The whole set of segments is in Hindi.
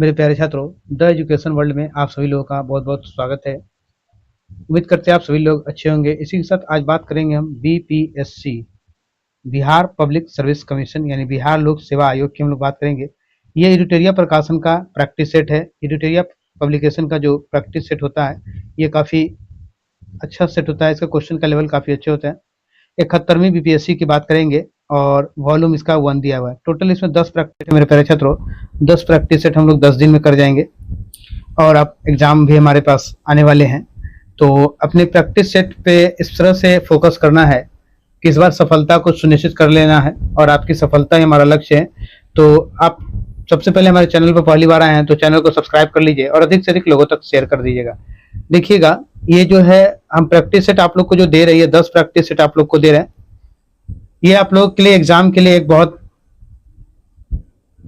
मेरे प्यारे छात्रों, द एजुकेशन वर्ल्ड में आप सभी लोगों का बहुत बहुत स्वागत है। उम्मीद करते हैं आप सभी लोग अच्छे होंगे। इसी के साथ आज बात करेंगे हम BPSC, Bihar public service commission यानी बिहार लोक सेवा आयोग की हम लोग बात करेंगे। ये एडिटोरिया प्रकाशन का प्रैक्टिस सेट है। एडिटोरिया पब्लिकेशन का जो प्रैक्टिस सेट होता है ये काफ़ी अच्छा सेट होता है। इसका क्वेश्चन का लेवल काफ़ी अच्छे होता है। 71वीं बीपीएससी की बात करेंगे और वॉल्यूम इसका 1 दिया हुआ है। टोटल इसमें 10 प्रैक्टिस है मेरे प्यारे छात्रों। 10 प्रैक्टिस सेट हम लोग 10 दिन में कर जाएंगे और अब एग्जाम भी हमारे पास आने वाले हैं। तो अपने प्रैक्टिस सेट पे इस तरह से फोकस करना है कि इस बार सफलता को सुनिश्चित कर लेना है और आपकी सफलता ही हमारा लक्ष्य है। तो आप सबसे पहले हमारे चैनल पर पहली बार आए हैं तो चैनल को सब्सक्राइब कर लीजिए और अधिक से अधिक लोगों तक शेयर कर दीजिएगा। देखिएगा, ये जो है हम प्रैक्टिस सेट आप लोग को जो दे रही है, 10 प्रैक्टिस सेट आप लोग को दे रहे हैं, ये आप लोग के लिए एग्जाम के लिए एक बहुत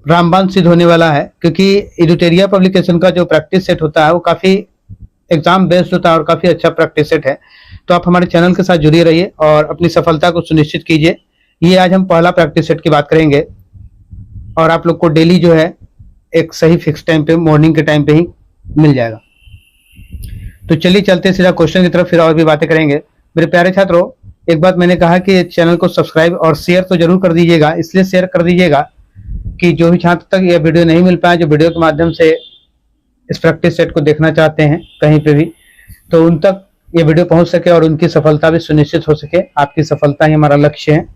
रामबाण सिद्ध होने वाला है। क्योंकि एडिटोरिया पब्लिकेशन का जो प्रैक्टिस सेट होता है वो काफ़ी एग्जाम बेस्ड होता है और काफ़ी अच्छा प्रैक्टिस सेट है। तो आप हमारे चैनल के साथ जुड़े रहिए और अपनी सफलता को सुनिश्चित कीजिए। ये आज हम पहला प्रैक्टिस सेट की बात करेंगे और आप लोग को डेली जो है एक सही फिक्स टाइम पे, मॉर्निंग के टाइम पे ही मिल जाएगा। तो चलिए चलते सीधा क्वेश्चन की तरफ, फिर और भी बातें करेंगे। मेरे प्यारे छात्रों, एक बात मैंने कहा कि चैनल को सब्सक्राइब और शेयर तो जरूर कर दीजिएगा। इसलिए शेयर कर दीजिएगा कि जो भी छात्र तक यह वीडियो नहीं मिल पाया, जो वीडियो के माध्यम से इस प्रैक्टिस सेट को देखना चाहते हैं कहीं पे भी, तो उन तक ये वीडियो पहुंच सके और उनकी सफलता भी सुनिश्चित हो सके। आपकी सफलता ही हमारा लक्ष्य है।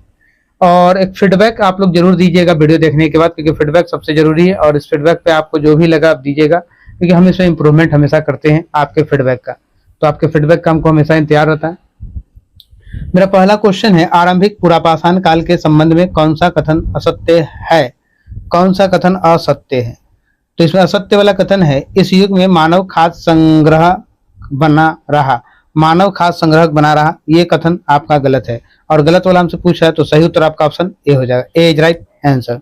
और एक फीडबैक आप लोग जरूर दीजिएगा वीडियो देखने के बाद, क्योंकि फीडबैक सबसे जरूरी है और इस फीडबैक पे आपको जो भी लगा आप दीजिएगा, क्योंकि हम इसमें इंप्रूवमेंट हमेशा करते हैं आपके फीडबैक का। तो आपके फीडबैक का हमको हमेशा इंतजार रहता है। मेरा पहला क्वेश्चन है, आरंभिक पुरापाषाण काल के संबंध में कौन सा कथन असत्य है? कौन सा कथन असत्य है? तो इसमें असत्य वाला कथन है, इस युग में मानव खाद्य संग्रह बना रहा। मानव खाद्य संग्रहक बना रहा, ये कथन आपका गलत है। और गलत वाला हमसे पूछा है तो सही उत्तर आपका ऑप्शन ए हो जाएगा। A is right answer.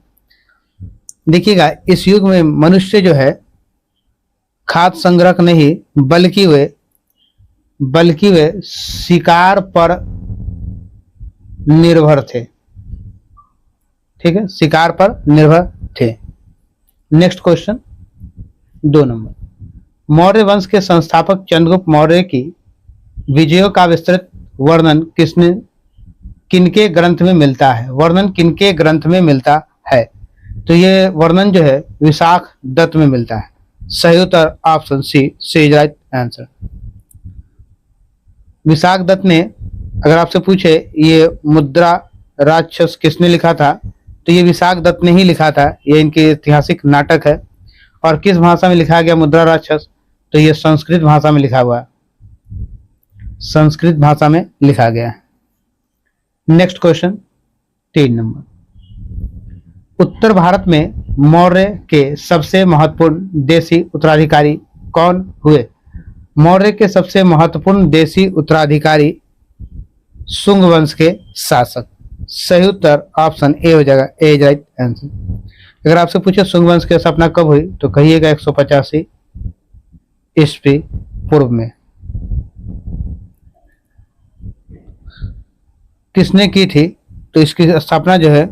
देखिएगा, इस युग में मनुष्य जो है खाद्य संग्रहक नहीं बल्कि वे शिकार पर निर्भर थे। ठीक है, शिकार पर निर्भर थे। नेक्स्ट क्वेश्चन 2 नंबर, मौर्य वंश के संस्थापक चंद्रगुप्त मौर्य की विजयों का विस्तृत वर्णन किनके ग्रंथ में मिलता है? वर्णन किनके ग्रंथ में मिलता है? तो ये वर्णन जो है विशाख दत्त में मिलता है। सही उत्तर option C is right answer. Vishakh Datta ने, अगर आपसे पूछे ये मुद्रा राक्षस किसने लिखा था, तो ये विशाख दत्त ने ही लिखा था। ये इनकी ऐतिहासिक नाटक है। और किस भाषा में लिखा गया मुद्रा राक्षस? तो ये संस्कृत भाषा में लिखा हुआ है। संस्कृत भाषा में लिखा गया है। नेक्स्ट क्वेश्चन 3 नंबर, उत्तर भारत में मौर्य के सबसे महत्वपूर्ण देशी उत्तराधिकारी कौन हुए? मौर्य के सबसे महत्वपूर्ण देशी उत्तराधिकारी शुंग वंश के शासक। सही उत्तर ऑप्शन ए हो जाएगा। A is right answer. अगर आपसे पूछे शुंग वंश की स्थापना कब हुई, तो कहिएगा 185 ईस्वी पूर्व में। किसने की थी? तो इसकी स्थापना जो है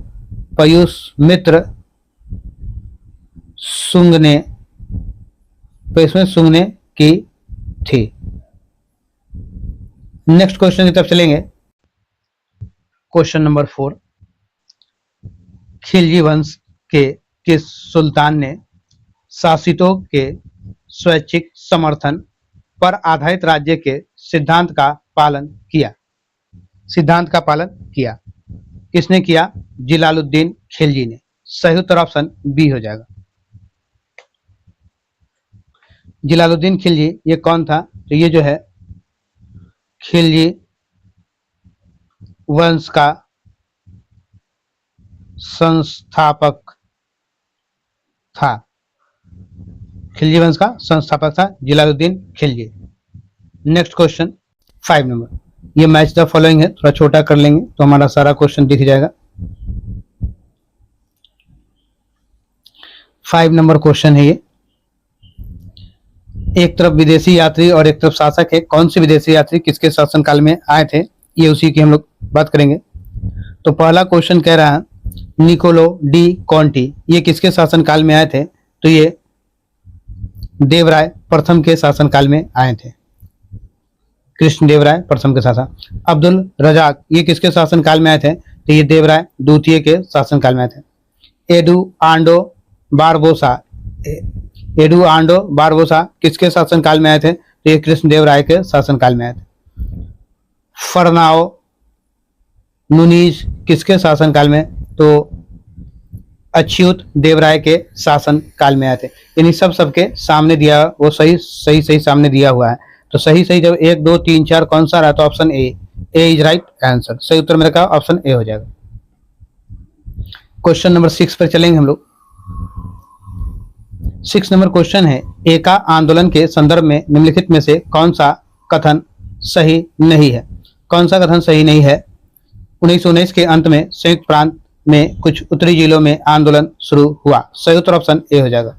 पयुष मित्र शुंग ने, तो इसमें शुंग ने की थी। नेक्स्ट क्वेश्चन की तरफ चलेंगे। क्वेश्चन नंबर 4, खिलजी वंश के किस सुल्तान ने शासितों के स्वैच्छिक समर्थन पर आधारित राज्य के सिद्धांत का पालन किया? सिद्धांत का पालन किया किसने किया? जिलालुद्दीन खिलजी ने। सही उत्तर ऑप्शन बी हो जाएगा। जिलालुद्दीन खिलजी ये कौन था? तो ये जो है खिलजी वंश का संस्थापक था। खिलजी वंश का संस्थापक था जिलालुद्दीन खिलजी। नेक्स्ट क्वेश्चन 5 नंबर, ये मैच द फॉलोइंग है, थोड़ा छोटा कर लेंगे तो हमारा सारा क्वेश्चन दिख जाएगा। 5 नंबर क्वेश्चन है ये। एक तरफ विदेशी यात्री और एक तरफ शासक है। कौन से विदेशी यात्री किसके शासनकाल में आए थे, ये उसी की हम लोग बात करेंगे। तो पहला क्वेश्चन कह रहा है निकोलो डी कॉन्टी, ये किसके शासनकाल में आए थे? तो ये देवराय प्रथम के शासनकाल में आए थे। कृष्णदेवराय प्रथम के शासन। अब्दुल रजाक ये किसके शासनकाल में आए थे? तो ये देवराय द्वितीय के शासनकाल में आए थे। एडुआर्डो बारबोसा, एडुआर्डो बारबोसा किसके शासनकाल में आए थे? तो ये कृष्णदेवराय के शासनकाल में आए थे। फरनाओ नुनीज किसके शासनकाल में? तो अच्युत देवराय के शासन काल में आए थे। यानी सबके सामने दिया, वो सही सामने दिया हुआ है। तो सही जब 1 2 3 4 कौन सा रहा? तो option A is right answer. सही उत्तर मेरा क्या? ऑप्शन ए हो जाएगा। क्वेश्चन नंबर 6 पर चलेंगे हम लोग। 6 नंबर क्वेश्चन है, एका आंदोलन के संदर्भ में निम्नलिखित में से कौन सा कथन सही नहीं है? कौन सा कथन सही नहीं है? 1919 के अंत में संयुक्त प्रांत में कुछ उत्तरी जिलों में आंदोलन शुरू हुआ। सही उत्तर ऑप्शन ए हो जाएगा।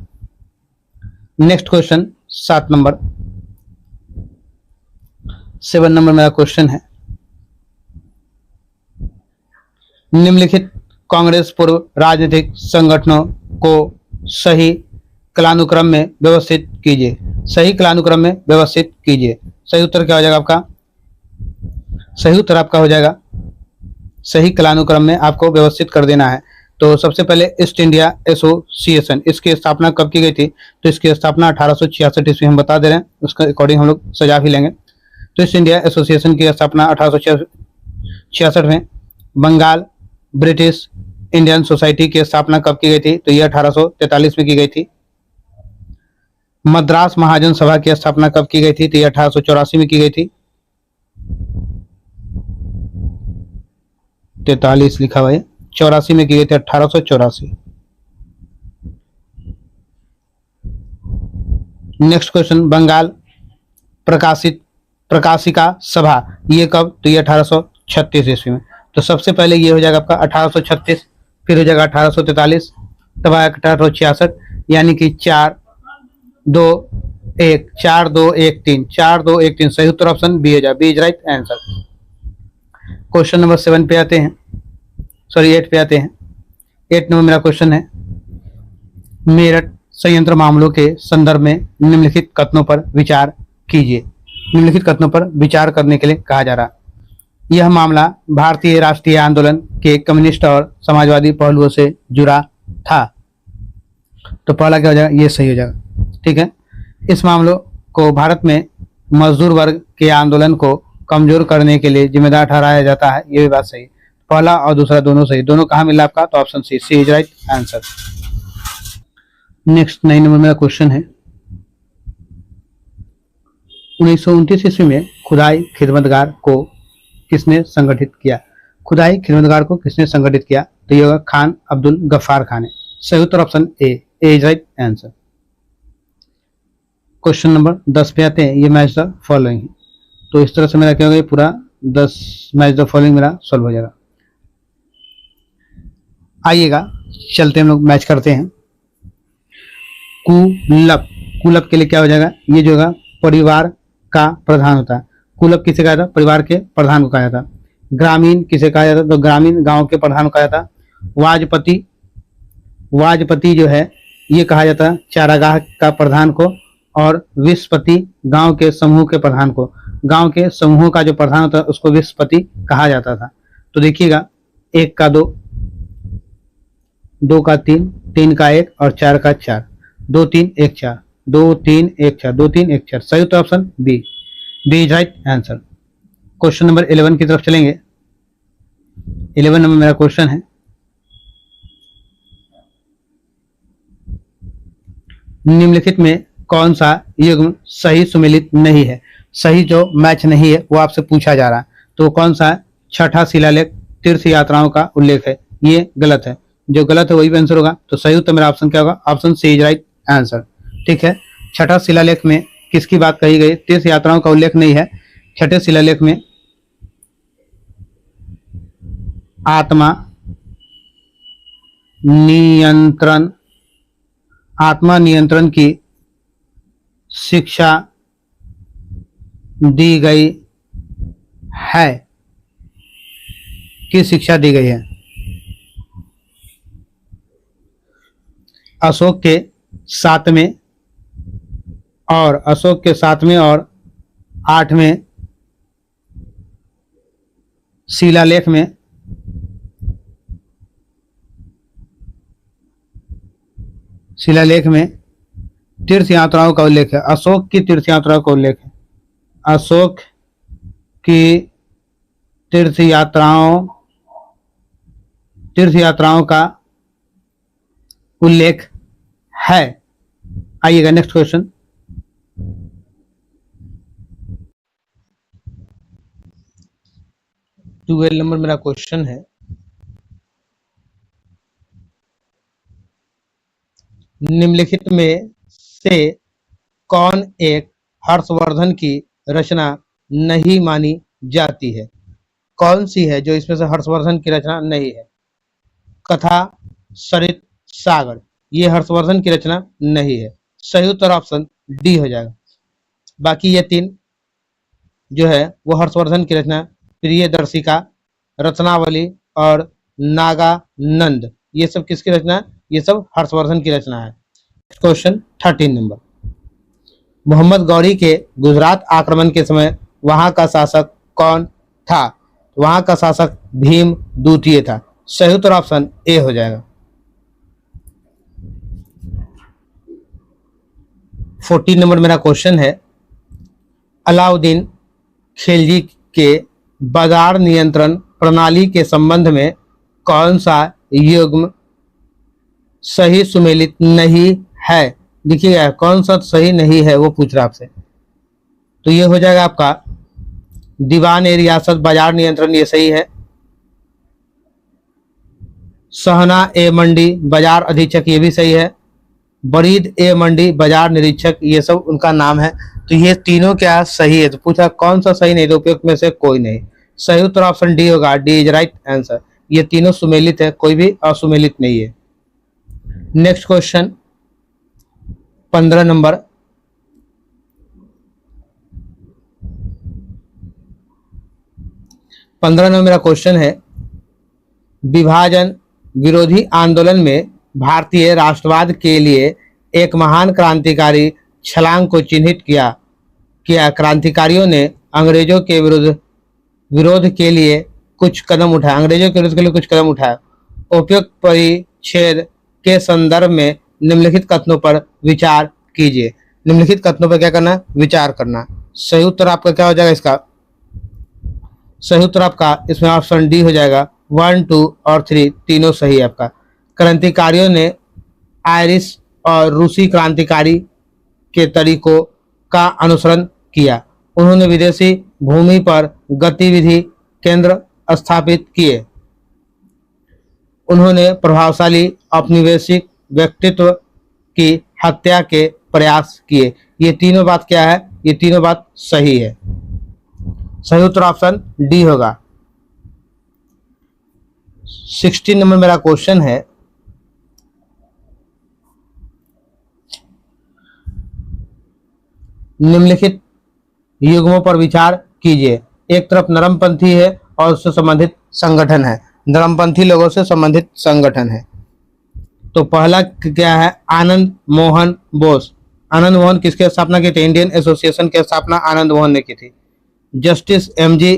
नेक्स्ट क्वेश्चन 7 नंबर 7 नंबर मेरा क्वेश्चन है, निम्नलिखित कांग्रेस पूर्व राजनीतिक संगठनों को सही कालानुक्रम में व्यवस्थित कीजिए। सही कालानुक्रम में व्यवस्थित कीजिए। सही उत्तर क्या हो जाएगा आपका? सही उत्तर आपका हो जाएगा, सही कालानुक्रम में आपको व्यवस्थित कर देना है। तो सबसे पहले ईस्ट इंडिया एसोसिएशन, इसकी स्थापना कब की गई थी? तो इसकी स्थापना 1866 ईस्वी हम बता दे रहे हैं, उसके अकॉर्डिंग हम लोग सजा भी लेंगे। तो ईस्ट इंडिया एसोसिएशन की स्थापना 1866 में। बंगाल ब्रिटिश इंडियन सोसाइटी की स्थापना कब की गई थी? तो ये 1843 में की गई थी। मद्रास महाजन सभा की स्थापना कब की गई थी? तो ये 1884 में की गई थी। 43 लिखा हुआ है, 84 में की गई थी, 1884। नेक्स्ट क्वेश्चन, बंगाल प्रकाशिका सभा ये कब? तो ये 1836 ईस्वी में। तो सबसे पहले ये हो जाएगा आपका 1836, फिर हो जाएगा 1843, तब आएगा 1866, यानी कि 4 2 1 4 2 1 3 4 2 1 3। सही उत्तर ऑप्शन बी हो जाएगा, B is right answer. Question number 7 पे आते हैं, सॉरी 8 पे आते हैं। 8 नंबर मेरा क्वेश्चन है, मेरठ संयंत्र मामलों के संदर्भ में निम्नलिखित कथनों पर विचार कीजिए। निम्नलिखित कथनों पर विचार करने के लिए कहा जा रहा। यह मामला भारतीय राष्ट्रीय आंदोलन के कम्युनिस्ट और समाजवादी पहलुओं से जुड़ा था। तो पहला क्या हो जाएगा? ये सही हो जाएगा। ठीक है, इस मामलों को भारत में मजदूर वर्ग के आंदोलन को कमजोर करने के लिए जिम्मेदार ठहराया जाता है। ये भी बात सही। पहला और दूसरा दोनों सही। दोनों कहाँ मिला आपका? तो option C is right answer. Next 9 number मेरा क्वेश्चन है, 1929 ईस्वी में खुदाई खिदमतगार को किसने संगठित किया? खुदाई खिदमतगार को किसने संगठित किया? तो ये होगा खान अब्दुल गफ्फार खान है। सही उत्तर option A is right answer. Question number 10 पे आते हैं, ये मैच द फॉलोइंग है। तो इस तरह से मेरा क्या होगा, पूरा 10 मैच द फॉलोइंग मेरा सॉल्व हो जाएगा। आइएगा चलते हम लोग मैच करते हैं। कुलप, कुलप के लिए क्या हो जाएगा? ये जो होगा परिवार का प्रधान होता है। कुलप किसे कहा था? परिवार के प्रधान को कहा जाता। ग्रामीण किसे कहा जाता? तो ग्रामीण गांव के प्रधान को कहा जाता। वाजपति, वाजपति जो है ये कहा जाता चारागाह का प्रधान को, और विश्वपति गांव के समूह के प्रधान को। गांव के समूहों का जो प्रधान होता है उसको विश्वपति कहा जाता था। तो देखिएगा 1 का 2, 2 का 3, 3 का 1 और 4 का 4, 2 3 1 4, 2 3 1 4, 2 3 1 4। सही उत्तर option B is right answer. Question number 11 की तरफ चलेंगे। 11 नंबर मेरा क्वेश्चन है, निम्नलिखित में कौन सा युग्म सही सुमेलित नहीं है? सही जो मैच नहीं है वो आपसे पूछा जा रहा है। तो कौन सा है? छठा शिलालेख तीर्थ यात्राओं का उल्लेख है, ये गलत है। जो गलत है वही भी आंसर होगा। तो सही उत्तर मेरा ऑप्शन क्या होगा? Option C is right answer. ठीक है, छठा शिलालेख में किसकी बात कही गई? तीर्थ यात्राओं का उल्लेख नहीं है। छठे शिलालेख में आत्मा नियंत्रण, आत्मा नियंत्रण की शिक्षा दी गई है। की शिक्षा दी गई है? अशोक के 7वें और अशोक के 7वें और 8वें शिलालेख में तीर्थ यात्राओं का उल्लेख है। अशोक की तीर्थ यात्राओं का उल्लेख है। अशोक की तीर्थ यात्राओं का उल्लेख है। आइएगा नेक्स्ट क्वेश्चन। ट्वेल्व नंबर मेरा क्वेश्चन है, निम्नलिखित में से कौन एक हर्षवर्धन की रचना नहीं मानी जाती है? कौन सी है जो इसमें से हर्षवर्धन की रचना नहीं है? कथा, सरित, सागर, ये हर्षवर्धन की रचना नहीं है। सही उत्तर ऑप्शन डी हो जाएगा। बाकी ये तीन जो है वो हर्षवर्धन की रचना, प्रियदर्शिका, रत्नावली और नागानंद, ये सब किसकी रचना है? ये सब हर्षवर्धन की रचना है। क्वेश्चन 13 नंबर, मोहम्मद गौरी के गुजरात आक्रमण के समय वहां का शासक कौन था? वहां का शासक भीम द्वितीय था। सही उत्तर ऑप्शन ए हो जाएगा। 14 नंबर मेरा क्वेश्चन है, अलाउद्दीन खिलजी के बाजार नियंत्रण प्रणाली के संबंध में कौन सा युग्म सही सुमेलित नहीं है? देखिएगा कौन सा सही नहीं है वो पूछ रहा आपसे। तो ये हो जाएगा आपका दीवान ए रियासत बाजार नियंत्रण, ये सही है। सहना ए मंडी बाजार अधीक्षक, ये भी सही है। बरीद ए मंडी बाजार निरीक्षक, ये सब उनका नाम है। तो ये तीनों क्या सही है? तो पूछा कौन सा सही नहीं, तो उपयुक्त में से कोई नहीं। सही उत्तर ऑप्शन डी होगा। D is right answer. ये तीनों सुमेलित है, कोई भी असुमेलित नहीं है। नेक्स्ट क्वेश्चन 15 नंबर, मेरा क्वेश्चन है, विभाजन विरोधी आंदोलन में भारतीय राष्ट्रवाद के लिए एक महान क्रांतिकारी छलांग को चिन्हित किया क्रांतिकारियों ने अंग्रेजों के विरोध के लिए कुछ कदम उठाया। उपयुक्त परिच्छेद के संदर्भ में निम्नलिखित कथनों पर विचार कीजिए। निम्नलिखित कथनों पर क्या करना? विचार करना। सही उत्तर आपका क्या हो जाएगा? इसका सही उत्तर आपका इसमें ऑप्शन डी हो जाएगा। 1, 2 और 3 तीनों सही है आपका। क्रांतिकारियों ने आयरिश और रूसी क्रांतिकारी के तरीकों का अनुसरण किया। उन्होंने विदेशी भूमि पर गतिविधि केंद्र स्थापित किए। उन्होंने प्रभावशाली औपनिवेशिक व्यक्तित्व की हत्या के प्रयास किए। ये तीनों बात क्या है? ये तीनों बात सही है। सही उत्तर ऑप्शन डी होगा। 16 नंबर मेरा क्वेश्चन है, निम्नलिखित युग्मों पर विचार कीजिए। एक तरफ नरमपंथी है और उससे संबंधित संगठन है, नरमपंथी लोगों से संबंधित संगठन है। तो पहला क्या है? आनंद मोहन बोस। आनंद मोहन किसके स्थापना की थी? इंडियन एसोसिएशन की स्थापना आनंद मोहन ने की थी। जस्टिस एमजी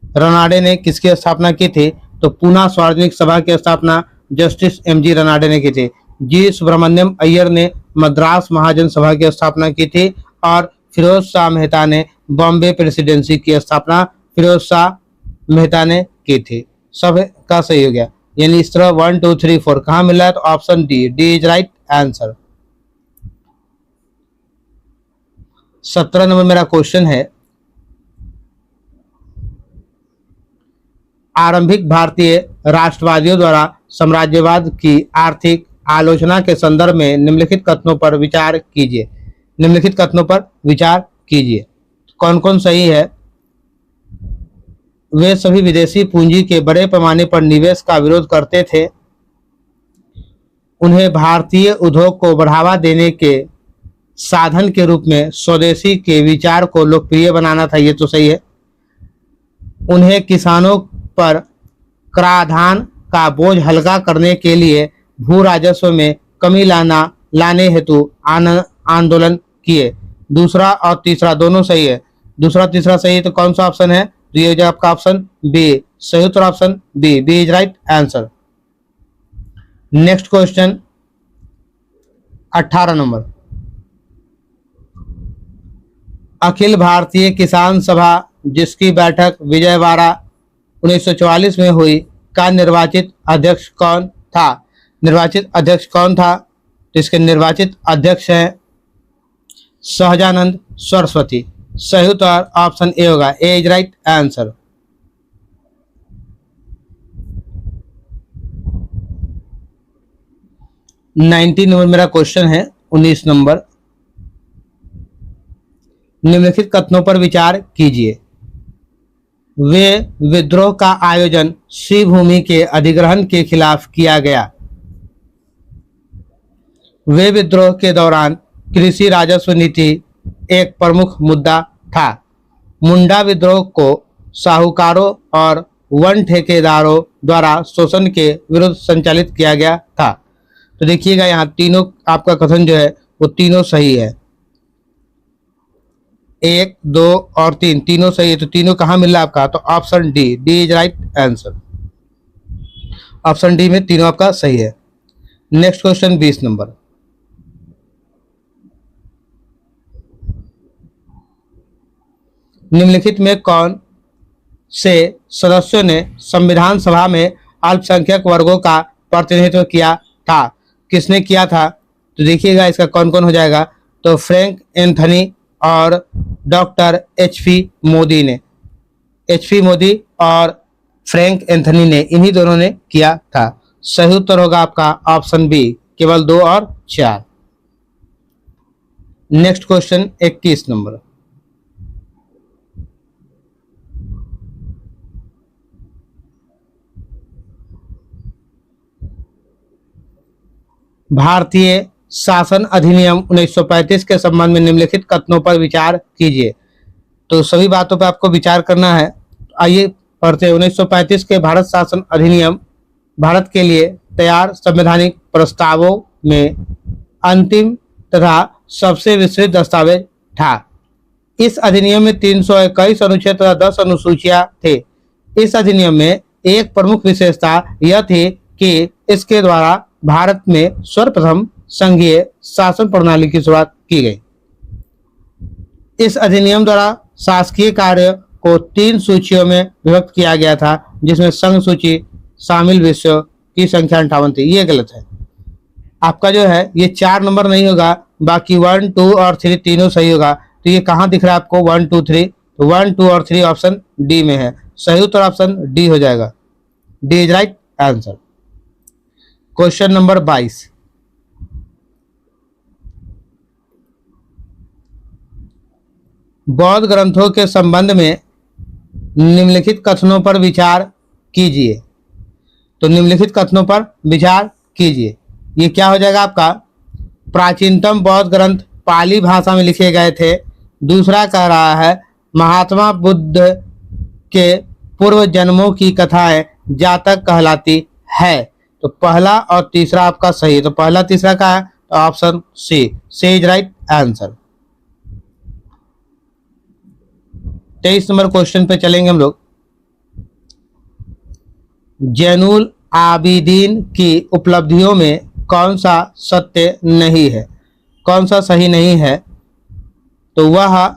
रनाडे ने किसकी स्थापना की थी? तो पूना सार्वजनिक सभा की स्थापना जस्टिस एमजी रनाडे ने की थी। जी सुब्रमण्यम अय्यर ने मद्रास महाजन सभा की स्थापना की थी और फिरोज शाह मेहता ने बॉम्बे प्रेसिडेंसी की स्थापना फिरोज शाह मेहता ने की थी। सब का सही हो गया। यानी इस तरह 1, 2, 3, 4 कहाँ मिला है? तो option D, D is right answer. 17 number मेरा क्वेश्चन है, आरंभिक भारतीय राष्ट्रवादियों द्वारा साम्राज्यवाद की आर्थिक आलोचना के संदर्भ में निम्नलिखित कथनों पर विचार कीजिए। निम्नलिखित कथनों पर विचार कीजिए। कौन कौन सही है? वे सभी विदेशी पूंजी के बड़े पैमाने पर निवेश का विरोध करते थे। उन्हें भारतीय उद्योग को बढ़ावा देने के साधन के रूप में स्वदेशी के विचार को लोकप्रिय बनाना था। ये तो सही है। उन्हें किसानों पर कराधान का बोझ हल्का करने के लिए भू राजस्व में कमी लाने हेतु आंदोलन किए। दूसरा और तीसरा दोनों सही है। दूसरा तीसरा सही है तो कौन सा ऑप्शन है? तो ये हो जाएगा आपका ऑप्शन बी। सही उत्तर option B, B is right answer. Next question 18 number. Akhil Bharatiya Kisan सभा जिसकी बैठक विजयवाड़ा 1944 में हुई का निर्वाचित अध्यक्ष कौन था? निर्वाचित अध्यक्ष कौन था? तो इसके निर्वाचित अध्यक्ष हैं सहजानंद सरस्वती। सही उत्तर ऑप्शन ए होगा, A is right answer. Nineteen number मेरा क्वेश्चन है। 19 नंबर, निम्नलिखित कथनों पर विचार कीजिए। वे विद्रोह का आयोजन श्री भूमि के अधिग्रहण के खिलाफ किया गया। वे विद्रोह के दौरान कृषि राजस्व नीति एक प्रमुख मुद्दा था। मुंडा विद्रोह को साहूकारों और वन ठेकेदारों द्वारा शोषण के विरुद्ध संचालित किया गया था। तो देखिएगा यहाँ तीनों आपका कथन जो है वो तीनों सही है। 1, 2 और 3 तीनों सही है। तो तीनों कहाँ मिल रहा है आपका? तो option D, D is right answer. Option D में तीनों आपका सही है। Next question 20 number. निम्नलिखित में कौन से सदस्यों ने संविधान सभा में अल्पसंख्यक वर्गों का प्रतिनिधित्व किया था? किसने किया था? तो देखिएगा इसका कौन कौन हो जाएगा। तो फ्रैंक एंथनी और डॉक्टर एच.पी. मोदी ने, एच.पी. मोदी और फ्रैंक एंथनी ने, इन्हीं दोनों ने किया था। सही उत्तर होगा आपका ऑप्शन बी, केवल 2 और 4। Next question 21 number. भारतीय शासन अधिनियम 1935 के संबंध में निम्नलिखित कथनों पर विचार कीजिए। तो सभी बातों पर आपको विचार करना है। आइए पढ़ते हैं। 1935 के भारत शासन अधिनियम भारत के लिए तैयार संवैधानिक प्रस्तावों में अंतिम तथा सबसे विस्तृत दस्तावेज था। इस अधिनियम में 321 अनुच्छेद तथा 10 अनुसूचियां थे। इस अधिनियम में एक प्रमुख विशेषता यह थी कि इसके द्वारा भारत में सर्वप्रथम संघीय शासन प्रणाली की शुरुआत की गई। इस अधिनियम द्वारा शासकीय कार्य को 3 सूचियों में विभक्त किया गया था, जिसमें संघ सूची शामिल विषयों की संख्या 58 थी। ये गलत है। आपका जो है ये 4 नंबर नहीं होगा, बाकी 1, 2 और 3 तीनों सही होगा। तो ये कहाँ दिख रहा है आपको 1, 2, 3? तो 1, 2 और 3 ऑप्शन डी में है। सही उत्तर ऑप्शन डी हो जाएगा, D is right answer. Question number 22। बौद्ध ग्रंथों के संबंध में निम्नलिखित कथनों पर विचार कीजिए। तो निम्नलिखित कथनों पर विचार कीजिए। ये क्या हो जाएगा आपका? प्राचीनतम बौद्ध ग्रंथ पाली भाषा में लिखे गए थे। दूसरा कह रहा है महात्मा बुद्ध के पूर्व जन्मों की कथाएं जातक कहलाती है। तो पहला और तीसरा आपका सही है। तो पहला तीसरा का है तो option C, C is right answer. 23 number question पे चलेंगे हम लोग। जैनुल आबिदीन की उपलब्धियों में कौन सा सत्य नहीं है? कौन सा सही नहीं है? तो वह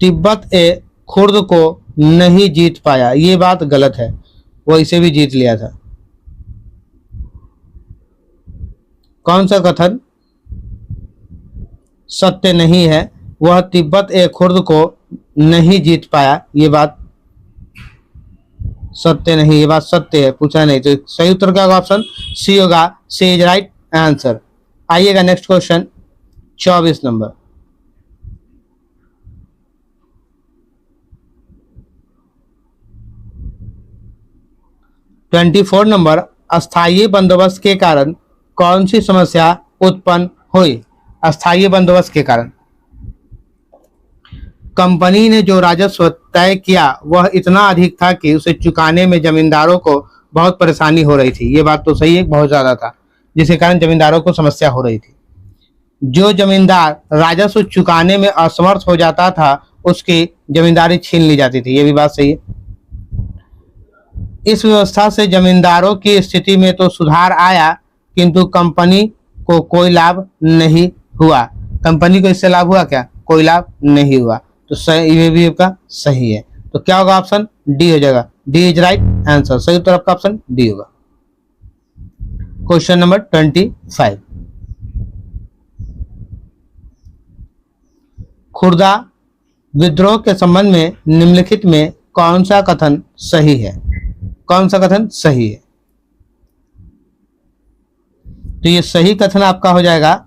तिब्बत ए खुर्द को नहीं जीत पाया। ये बात गलत है, वो इसे भी जीत लिया था। कौन सा कथन सत्य नहीं है? वह तिब्बत ए खुर्द को नहीं जीत पाया। ये बात सत्य नहीं, ये बात सत्य है, पूछा नहीं। तो सही उत्तर का ऑप्शन सी होगा, सी इज राइट आंसर। आइएगा next question 24 number. Twenty 4 number. अस्थायी बंदोबस्त के कारण कौन सी समस्या उत्पन्न हुई? अस्थायी बंदोबस्त के कारण कंपनी ने जो राजस्व तय किया वह इतना अधिक था कि उसे चुकाने में जमींदारों को बहुत परेशानी हो रही थी। ये बात तो सही है, बहुत ज्यादा था, जिसके कारण जमींदारों को समस्या हो रही थी। जो जमींदार राजस्व चुकाने में असमर्थ हो जाता था उसकी जमींदारी छीन ली जाती थी। ये भी बात सही है। इस व्यवस्था से जमींदारों की स्थिति में तो सुधार आया, किंतु कंपनी को कोई लाभ नहीं हुआ। कंपनी को इससे लाभ हुआ क्या? कोई लाभ नहीं हुआ। तो सही, ये भी आपका सही है। तो क्या होगा? ऑप्शन डी हो जाएगा। D is right answer. सही उत्तर आपका ऑप्शन डी होगा। क्वेश्चन नंबर 25, खुर्दा विद्रोह के संबंध में निम्नलिखित में कौन सा कथन सही है? कौन सा कथन सही है? तो ये सही कथन आपका हो जाएगा,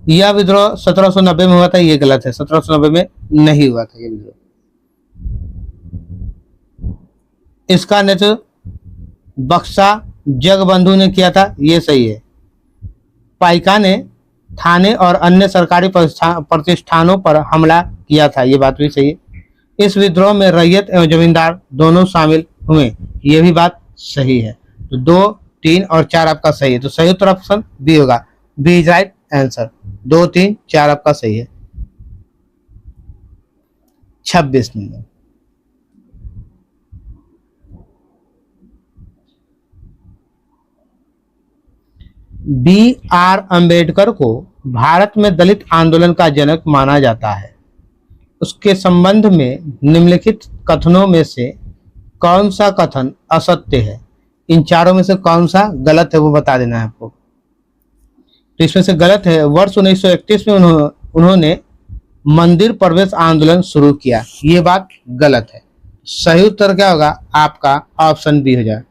यह विद्रोह 1790 में हुआ था। ये गलत है, 1790 में नहीं हुआ था ये विद्रोह। इसका नेतृत्व बक्सा जगबंधु ने किया था। ये सही है। पाइका ने थाने और अन्य सरकारी प्रतिष्ठानों पर हमला किया था। ये बात भी सही है। इस विद्रोह में रैयत एवं जमींदार दोनों शामिल हुए। ये भी बात सही है। तो 2, 3 और 4 आपका सही है। तो सही उत्तर ऑप्शन बी होगा। B is right answer. 2, 3, 4 आपका सही है। 26 नंबर, बी आर अंबेडकर को भारत में दलित आंदोलन का जनक माना जाता है। उसके संबंध में निम्नलिखित कथनों में से कौन सा कथन असत्य है? इन चारों में से कौन सा गलत है वो बता देना है आपको। तो इसमें से गलत है, वर्ष 1931 में उन्होंने मंदिर प्रवेश आंदोलन शुरू किया। ये बात गलत है। सही उत्तर क्या होगा? आपका ऑप्शन बी हो जाए।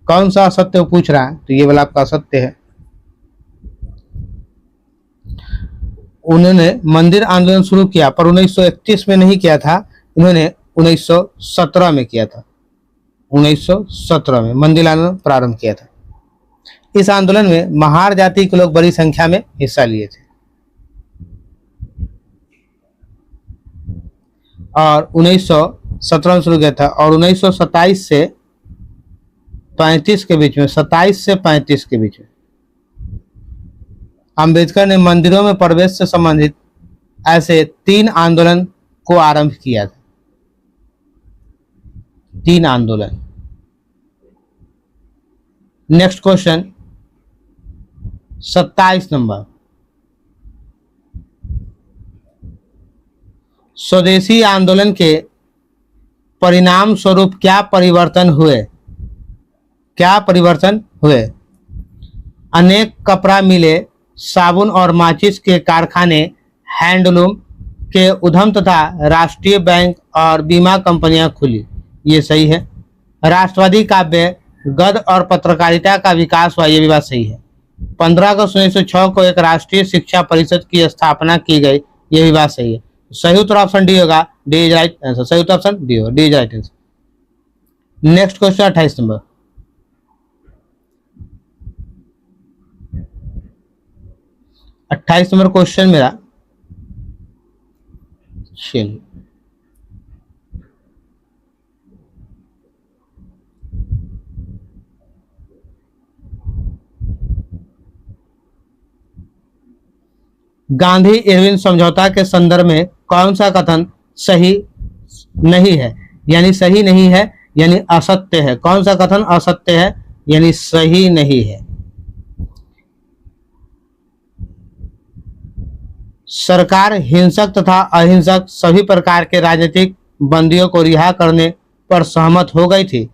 कौन सा असत्य वो पूछ रहा है, तो ये वाला आपका असत्य है। उन्होंने मंदिर आंदोलन शुरू किया पर 1931 में नहीं किया था, इन्होंने 1917 में किया था। 1917 में मंदिर आंदोलन प्रारंभ किया था। इस आंदोलन में महार जाति के लोग बड़ी संख्या में हिस्सा लिए थे और 1917 में शुरू किया था और 1927 से 35 के बीच में, 27 से 35 के बीच में अंबेडकर ने मंदिरों में प्रवेश से संबंधित ऐसे 3 आंदोलन को आरंभ किया था। 3 आंदोलन। नेक्स्ट क्वेश्चन 27 नंबर, स्वदेशी आंदोलन के परिणाम स्वरूप क्या परिवर्तन हुए? क्या परिवर्तन हुए? अनेक कपड़ा मिले, साबुन और माचिस के कारखाने, हैंडलूम के उद्यम तथा राष्ट्रीय बैंक और बीमा कंपनियां खुली। ये सही है। राष्ट्रवादी काव्य, गद्य और पत्रकारिता का विकास हुआ। ये भी बात सही है। 15 अगस्त 1906 को एक राष्ट्रीय शिक्षा परिषद की स्थापना की गई। ये भी बात सही है। सही उत्तर ऑप्शन डी होगा। D is right answer. सही उत्तर ऑप्शन डी होगा। D is right answer. Next question 28 number, 28 number question मेरा, चलिए गांधी इरविन समझौता के संदर्भ में कौन सा कथन सही नहीं है? यानी सही नहीं है यानी असत्य है। कौन सा कथन असत्य है यानी सही नहीं है? सरकार हिंसक तथा अहिंसक सभी प्रकार के राजनीतिक बंदियों को रिहा करने पर सहमत हो गई थी।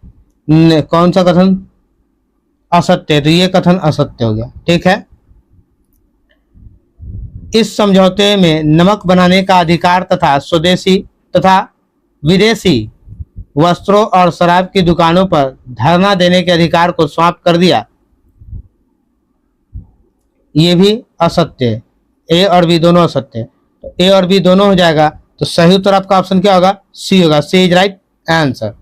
कौन सा कथन असत्य? तो ये कथन असत्य हो गया। ठीक है। इस समझौते में नमक बनाने का अधिकार तथा स्वदेशी तथा विदेशी वस्त्रों और शराब की दुकानों पर धरना देने के अधिकार को समाप्त कर दिया। ये भी असत्य है। ए और बी दोनों असत्य है। तो ए और बी दोनों हो जाएगा। तो सही उत्तर आपका ऑप्शन क्या होगा? सी होगा। C is right answer.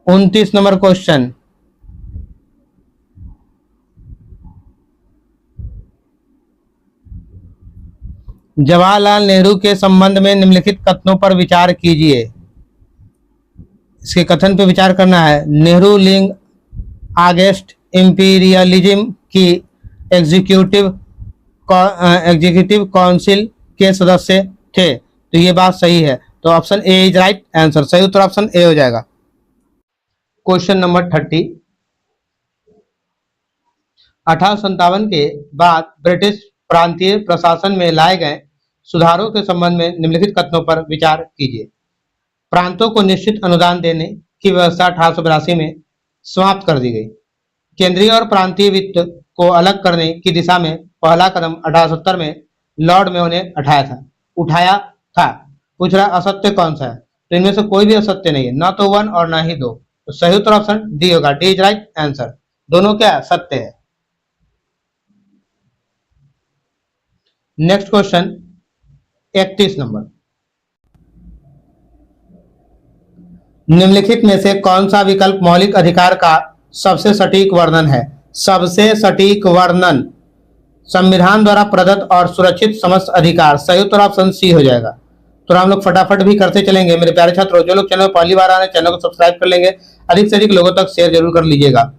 29 number question, Jawaharlal Nehru के संबंध में निम्नलिखित कथनों पर विचार कीजिए। इसके कथन पर विचार करना है। नेहरू लिंग अगेंस्ट इंपीरियलिज्म की एग्जीक्यूटिव एग्जीक्यूटिव काउंसिल के सदस्य थे। तो ये बात सही है, तो option A is right answer. सही उत्तर ऑप्शन ए हो जाएगा। क्वेश्चन नंबर 30, 1857 के बाद ब्रिटिश प्रांतीय प्रशासन में लाए गए सुधारों के संबंध में निम्नलिखित कथनों पर विचार कीजिए। प्रांतों को निश्चित अनुदान देने की व्यवस्था 1882 में समाप्त कर दी गई। केंद्रीय और प्रांतीय वित्त को अलग करने की दिशा में पहला कदम 1870 में लॉर्ड मेयो ने उठाया था। पूछ रहा असत्य कौन सा है, तो इनमें से कोई भी असत्य नहीं है, ना तो 1 और ना ही 2। तो सही उत्तर ऑप्शन डी होगा, डी इज राइट आंसर। दोनों क्या सत्य है। नेक्स्ट क्वेश्चन 31 नंबर, निम्नलिखित में से कौन सा विकल्प मौलिक अधिकार का सबसे सटीक वर्णन है। सबसे सटीक वर्णन, संविधान द्वारा प्रदत्त और सुरक्षित समस्त अधिकार। सही उत्तर ऑप्शन सी हो जाएगा। तो हम लोग फटाफट भी करते चलेंगे। मेरे प्यारे छात्रों, जो लोग चैनल पहली बार आ रहे हैं चैनल को सब्सक्राइब कर लेंगे, अधिक से अधिक लोगों तक शेयर जरूर कर लीजिएगा।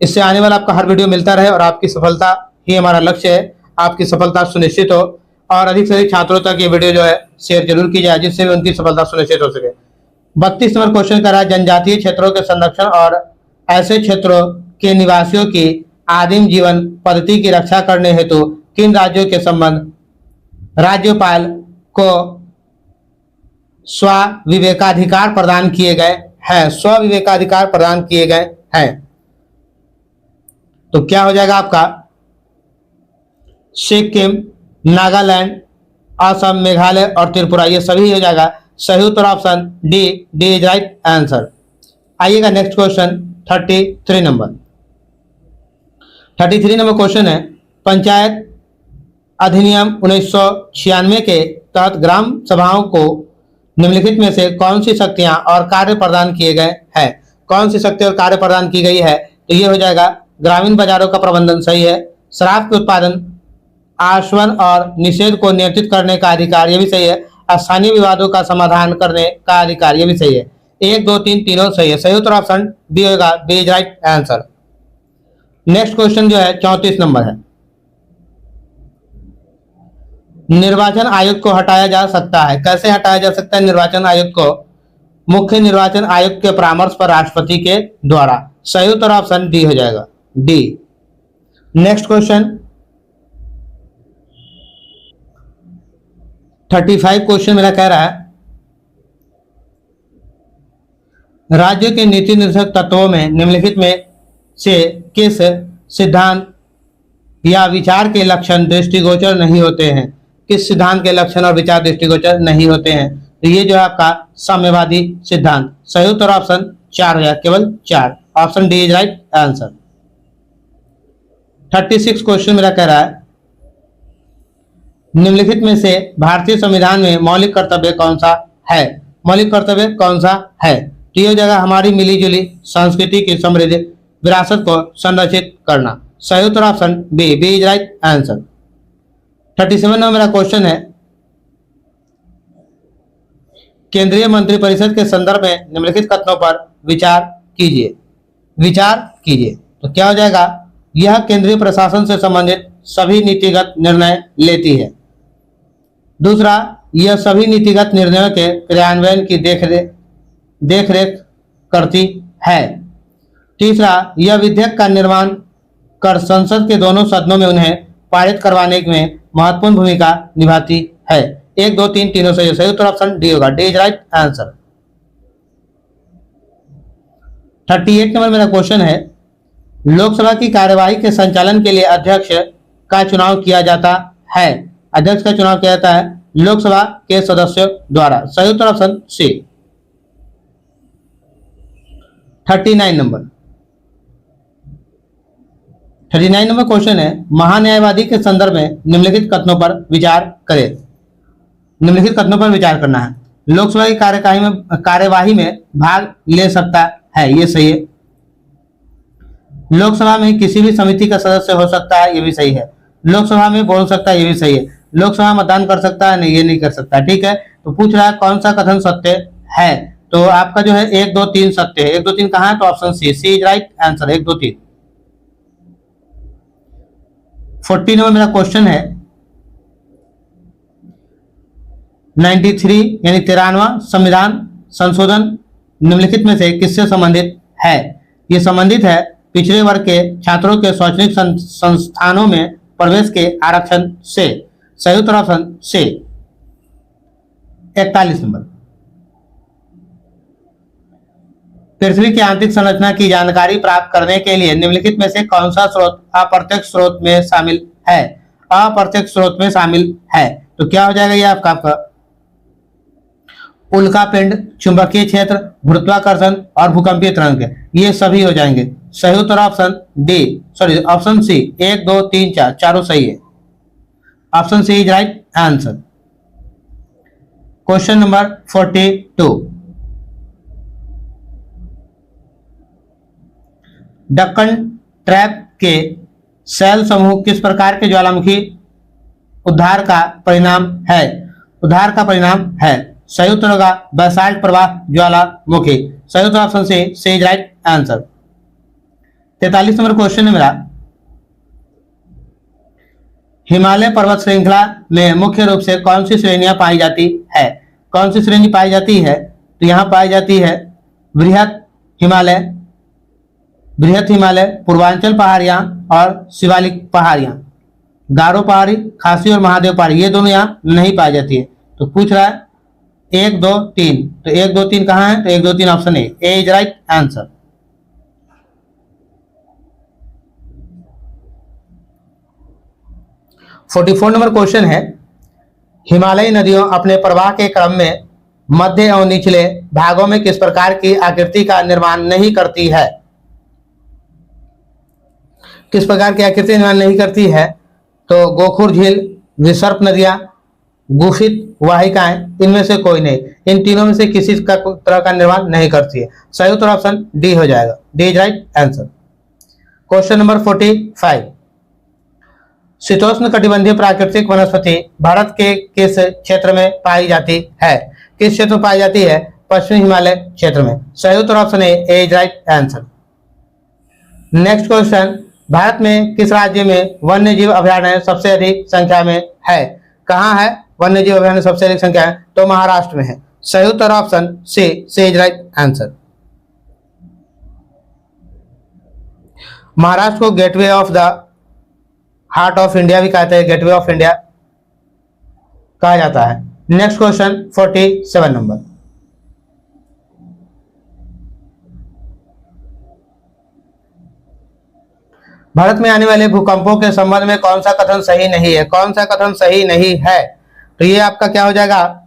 इससे आने वाला आपका हर वीडियो मिलता रहे और आपकी सफलता ही हमारा लक्ष्य है। आपकी सफलता सुनिश्चित हो और अधिक से अधिक छात्रों तक ये वीडियो जो है शेयर जरूर की जाए, जिससे भी उनकी सफलता सुनिश्चित हो सके। 32 नंबर क्वेश्चन कर रहा है, जनजातीय क्षेत्रों के संरक्षण और ऐसे क्षेत्रों के निवासियों की आदिम जीवन पद्धति की रक्षा करने हेतु किन राज्यों के संबंध राज्यपाल को स्व-विवेकाधिकार प्रदान किए गए हैं। स्व-विवेकाधिकार प्रदान किए गए हैं, तो क्या हो जाएगा आपका सिक्किम, नागालैंड, असम, मेघालय और त्रिपुरा, ये सभी हो जाएगा। सही उत्तर option D, D is right answer. आइएगा next question 33 number. 33 number question है, पंचायत अधिनियम 1996 के तहत ग्राम सभाओं को निम्नलिखित में से कौन सी शक्तियां और कार्य प्रदान किए गए हैं। कौन सी शक्ति और कार्य प्रदान की गई है, तो ये हो जाएगा ग्रामीण बाजारों का प्रबंधन, सही है। शराब के उत्पादन, आश्वासन और निषेध को नियंत्रित करने का अधिकार, ये भी सही है। स्थानीय विवादों का समाधान करने का अधिकार, ये भी सही है। 1, 2, 3 तीनों सही है। सही उत्तर ऑप्शन बी होगा, B is right answer. Next question जो है 34 नंबर है, निर्वाचन आयुक्त को हटाया जा सकता है। कैसे हटाया जा सकता है निर्वाचन आयुक्त को? मुख्य निर्वाचन आयुक्त के परामर्श पर राष्ट्रपति के द्वारा। सही उत्तर ऑप्शन डी हो जाएगा, डी। नेक्स्ट क्वेश्चन 35 क्वेश्चन मेरा कह रहा है, राज्य के नीति निर्देशक तत्वों में निम्नलिखित में से किस सिद्धांत या विचार के लक्षण दृष्टिगोचर नहीं होते हैं। किस सिद्धांत के लक्षण और विचार दृष्टिगोचर नहीं होते हैं, तो ये जो है आपका साम्यवादी सिद्धांत। सही उत्तर ऑप्शन 4 हो जाएगा, केवल 4। Option D is right answer. 36 question मेरा कह रहा है, निम्नलिखित में से भारतीय संविधान में मौलिक कर्तव्य कौन सा है। मौलिक कर्तव्य कौन सा है, तो ये हो जाएगा हमारी मिली जुली संस्कृति की समृद्ध विरासत को संरक्षित करना। सही उत्तर option B, B is right answer. 37 number मेरा क्वेश्चन है, केंद्रीय मंत्रिपरिषद के संदर्भ में निम्नलिखित कथनों पर विचार कीजिए। विचार कीजिए, तो क्या हो जाएगा, यह केंद्रीय प्रशासन से संबंधित सभी नीतिगत निर्णय लेती है। दूसरा, यह सभी नीतिगत निर्णयों के क्रियान्वयन की देखरेख करती है। तीसरा, यह विधेयक का निर्माण कर संसद के दोनों सदनों में उन्हें पारित करवाने में महत्वपूर्ण भूमिका निभाती है। 1, 2, 3 तीनों सही। सही उत्तर ऑप्शन डी होगा, D is right answer. 38 number मेरा क्वेश्चन है, लोकसभा की कार्यवाही के संचालन के लिए अध्यक्ष का चुनाव किया जाता है। अध्यक्ष का चुनाव किया जाता है लोकसभा के सदस्यों द्वारा। सही उत्तर ऑप्शन सी। 39 नंबर क्वेश्चन है, महान्यायवादी के संदर्भ में निम्नलिखित कथनों पर विचार करें। निम्नलिखित कथनों पर विचार करना है। लोकसभा की कार्यवाही में भाग ले सकता है, ये सही है। लोकसभा में किसी भी समिति का सदस्य हो सकता है, ये भी सही है। लोकसभा में बोल सकता है, ये भी सही है। लोकसभा मतदान कर सकता है, नहीं ये नहीं कर सकता। ठीक है, तो पूछ रहा है कौन सा कथन सत्य है, तो आपका जो है 1, 2, 3 सत्य है। 1, 2, 3 कहाँ है, तो option C, C is right answer. 1, 2, 3। 40 number मेरा क्वेश्चन है 93 यानी 93वां संविधान संशोधन निम्नलिखित में से किससे संबंधित है? ये संबंधित है पिछड़े वर्ग के छात्रों के शैक्षणिक संस्थानों में प्रवेश के आरक्षण से। सही उत्तर ऑप्शन से। 41 नंबर, पृथ्वी की आंतरिक संरचना की जानकारी प्राप्त करने के लिए निम्नलिखित में से कौन सा स्रोत अप्रत्यक्ष स्रोत में शामिल है? अप्रत्यक्ष स्रोत में शामिल है तो क्या हो जाएगा ये आपका उल्कापिंड, चुंबकीय क्षेत्र, गुरुत्वाकर्षण और भूकंपीय तरंग, ये सभी हो जाएंगे। सही उत्तर option D, sorry option C. 1 2 3 4 चारों सही है। Option C is right answer. Question number 42, Deccan trap के शैल समूह किस प्रकार के ज्वालामुखी उद्धार का परिणाम है? उद्धार का परिणाम है। सही उत्तर होगा बैसाल्ट प्रवाह ज्वालामुखी। सही उत्तर ऑप्शन से is right answer. 43 number question है मेरा, हिमालय पर्वत श्रृंखला में मुख्य रूप से कौन सी श्रेणियां पाई जाती है? कौन सी श्रेणी पाई जाती है? तो यहां पाई जाती है बृहत हिमालय, पूर्वांचल पहाड़ियां और शिवालिक पहाड़ियां। गारो पहाड़ी, खासी और महादेव पहाड़ी ये दोनों यहां नहीं पाई जाती है। तो पूछ रहा है 1 2 3, तो 1 2 3 कहां है? तो 1 2 3 option A is right answer. Forty 44 number question है, हिमालयी नदियों अपने प्रवाह के क्रम में मध्य और निचले भागों में किस प्रकार की आकृति का निर्माण नहीं करती है? किस प्रकार की आकृति निर्माण नहीं करती है? तो गोखुर झील, विसर्प नदियां, गुफित वाहिकाएं, इनमें से कोई नहीं। इन तीनों में से किसी तरह का निर्माण नहीं करती है। सही उत्तर ऑप्शन डी हो जाएगा। D is right answer. Question number 45, शीतोष्ण कटिबंधीय प्राकृतिक वनस्पति भारत के किस क्षेत्र में पाई जाती है? किस क्षेत्र में पाई जाती है? पश्चिमी हिमालय क्षेत्र में। सही उत्तर option A is right answer. Next question, Bharat में किस राज्य में वन्य जीव अभयारण्य सबसे अधिक संख्या में है? कहां है वन्य जीव अभयारण्य सबसे अधिक संख्या है? तो महाराष्ट्र में है। सही उत्तर option C is right answer. Maharashtra को gateway of the heart of India भी कहते हैं, गेटवे ऑफ इंडिया कहा जाता है। नेक्स्ट क्वेश्चन 47 नंबर, भारत में आने वाले भूकंपों के संबंध में कौन सा कथन सही नहीं है? कौन सा कथन सही नहीं है? तो ये आपका क्या हो जाएगा,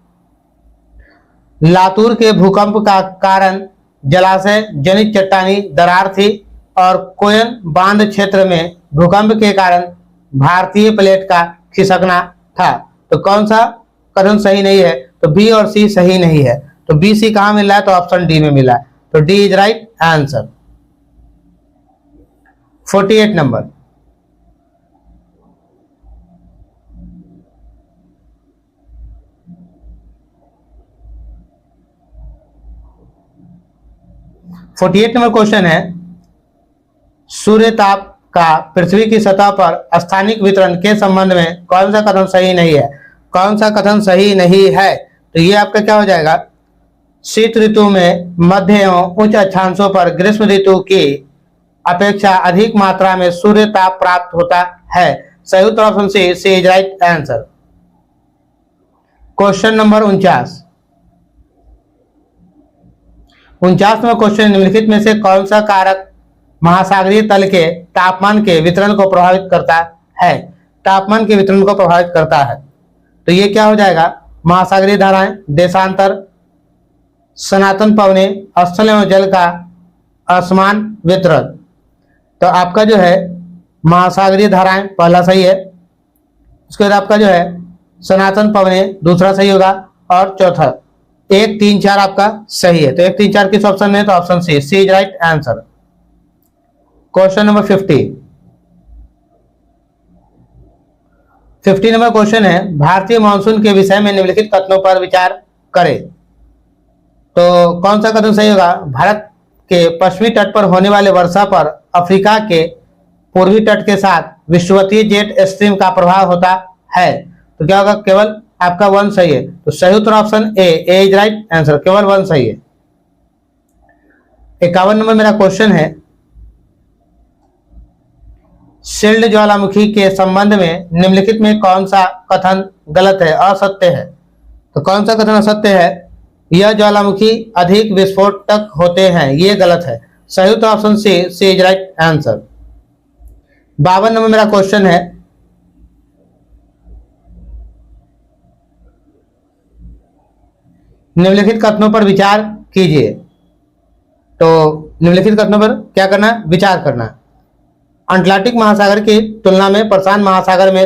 लातूर के भूकंप का कारण जलाशय जनित चट्टानी दरार थी और कोयन बांध क्षेत्र में भूकंप के कारण भारतीय प्लेट का खिसकना था। तो कौन सा कथन सही नहीं है? तो बी और सी सही नहीं है। तो बी सी कहां मिल रहा है? तो ऑप्शन डी में मिला है। तो D is right answer. 48 number, question है, सूर्य ताप का पृथ्वी की सतह पर स्थानिक वितरण के संबंध में कौन सा कथन सही नहीं है? कौन सा कथन सही नहीं है? तो ये आपका क्या हो जाएगा, शीत ऋतु में मध्य एवं उच्च अक्षांशों पर ग्रीष्म ऋतु की अपेक्षा अधिक मात्रा में सूर्य ताप प्राप्त होता है। सही उत्तर option C is right answer. Question number 49, 49वां क्वेश्चन, निम्नलिखित में से कौन सा कारक महासागरीय तल के तापमान के वितरण को प्रभावित करता है? तापमान के वितरण को प्रभावित करता है। तो ये क्या हो जाएगा, महासागरीय धाराएं, देशांतर, सनातन पवने, स्थल एवं जल का असमान वितरण। तो आपका जो है महासागरीय धाराएं पहला सही है, उसके बाद आपका जो है सनातन पवने दूसरा सही होगा, और चौथा 1 3 4 आपका सही है। तो 1 3 4 किस ऑप्शन में है? तो option C is right answer. Question number 50 number question है, भारतीय मानसून के विषय में निम्नलिखित कथनों पर विचार करें। तो कौन सा कथन सही होगा, भारत के पश्चिमी तट पर होने वाले वर्षा पर अफ्रीका के पूर्वी तट के साथ विषुवतीय जेट स्ट्रीम का प्रभाव होता है। तो क्या होगा, केवल आपका 1 सही है। तो सही उत्तर option A is right answer, केवल 1 सही है। 51 नंबर मेरा क्वेश्चन है, शील्ड ज्वालामुखी के संबंध में निम्नलिखित में कौन सा कथन गलत है, असत्य है। तो कौन सा कथन असत्य है, यह ज्वालामुखी अधिक विस्फोटक होते हैं, ये गलत है। सही उत्तर option C is right answer. 52 number मेरा क्वेश्चन है, निम्नलिखित कथनों पर विचार कीजिए। तो निम्नलिखित कथनों पर क्या करना, विचार करना। अटलांटिक महासागर की तुलना में प्रशांत महासागर में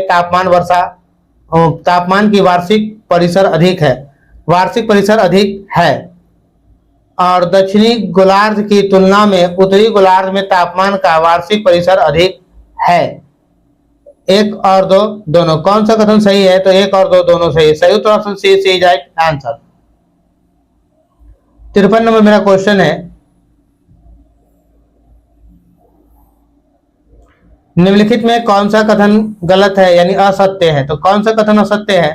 तापमान की वार्षिक परिसर अधिक है, वार्षिक परिसर अधिक है। और दक्षिणी गोलार्ध की तुलना में उत्तरी गोलार्ध में तापमान का वार्षिक परिसर अधिक है। 1 और 2 दोनों, कौन सा कथन सही है, तो 1 और 2 दोनों सही है। सही उत्तर option C is right answer. 53 number मेरा क्वेश्चन है, निम्नलिखित में कौन सा कथन गलत है यानी असत्य है। तो कौन सा कथन असत्य है,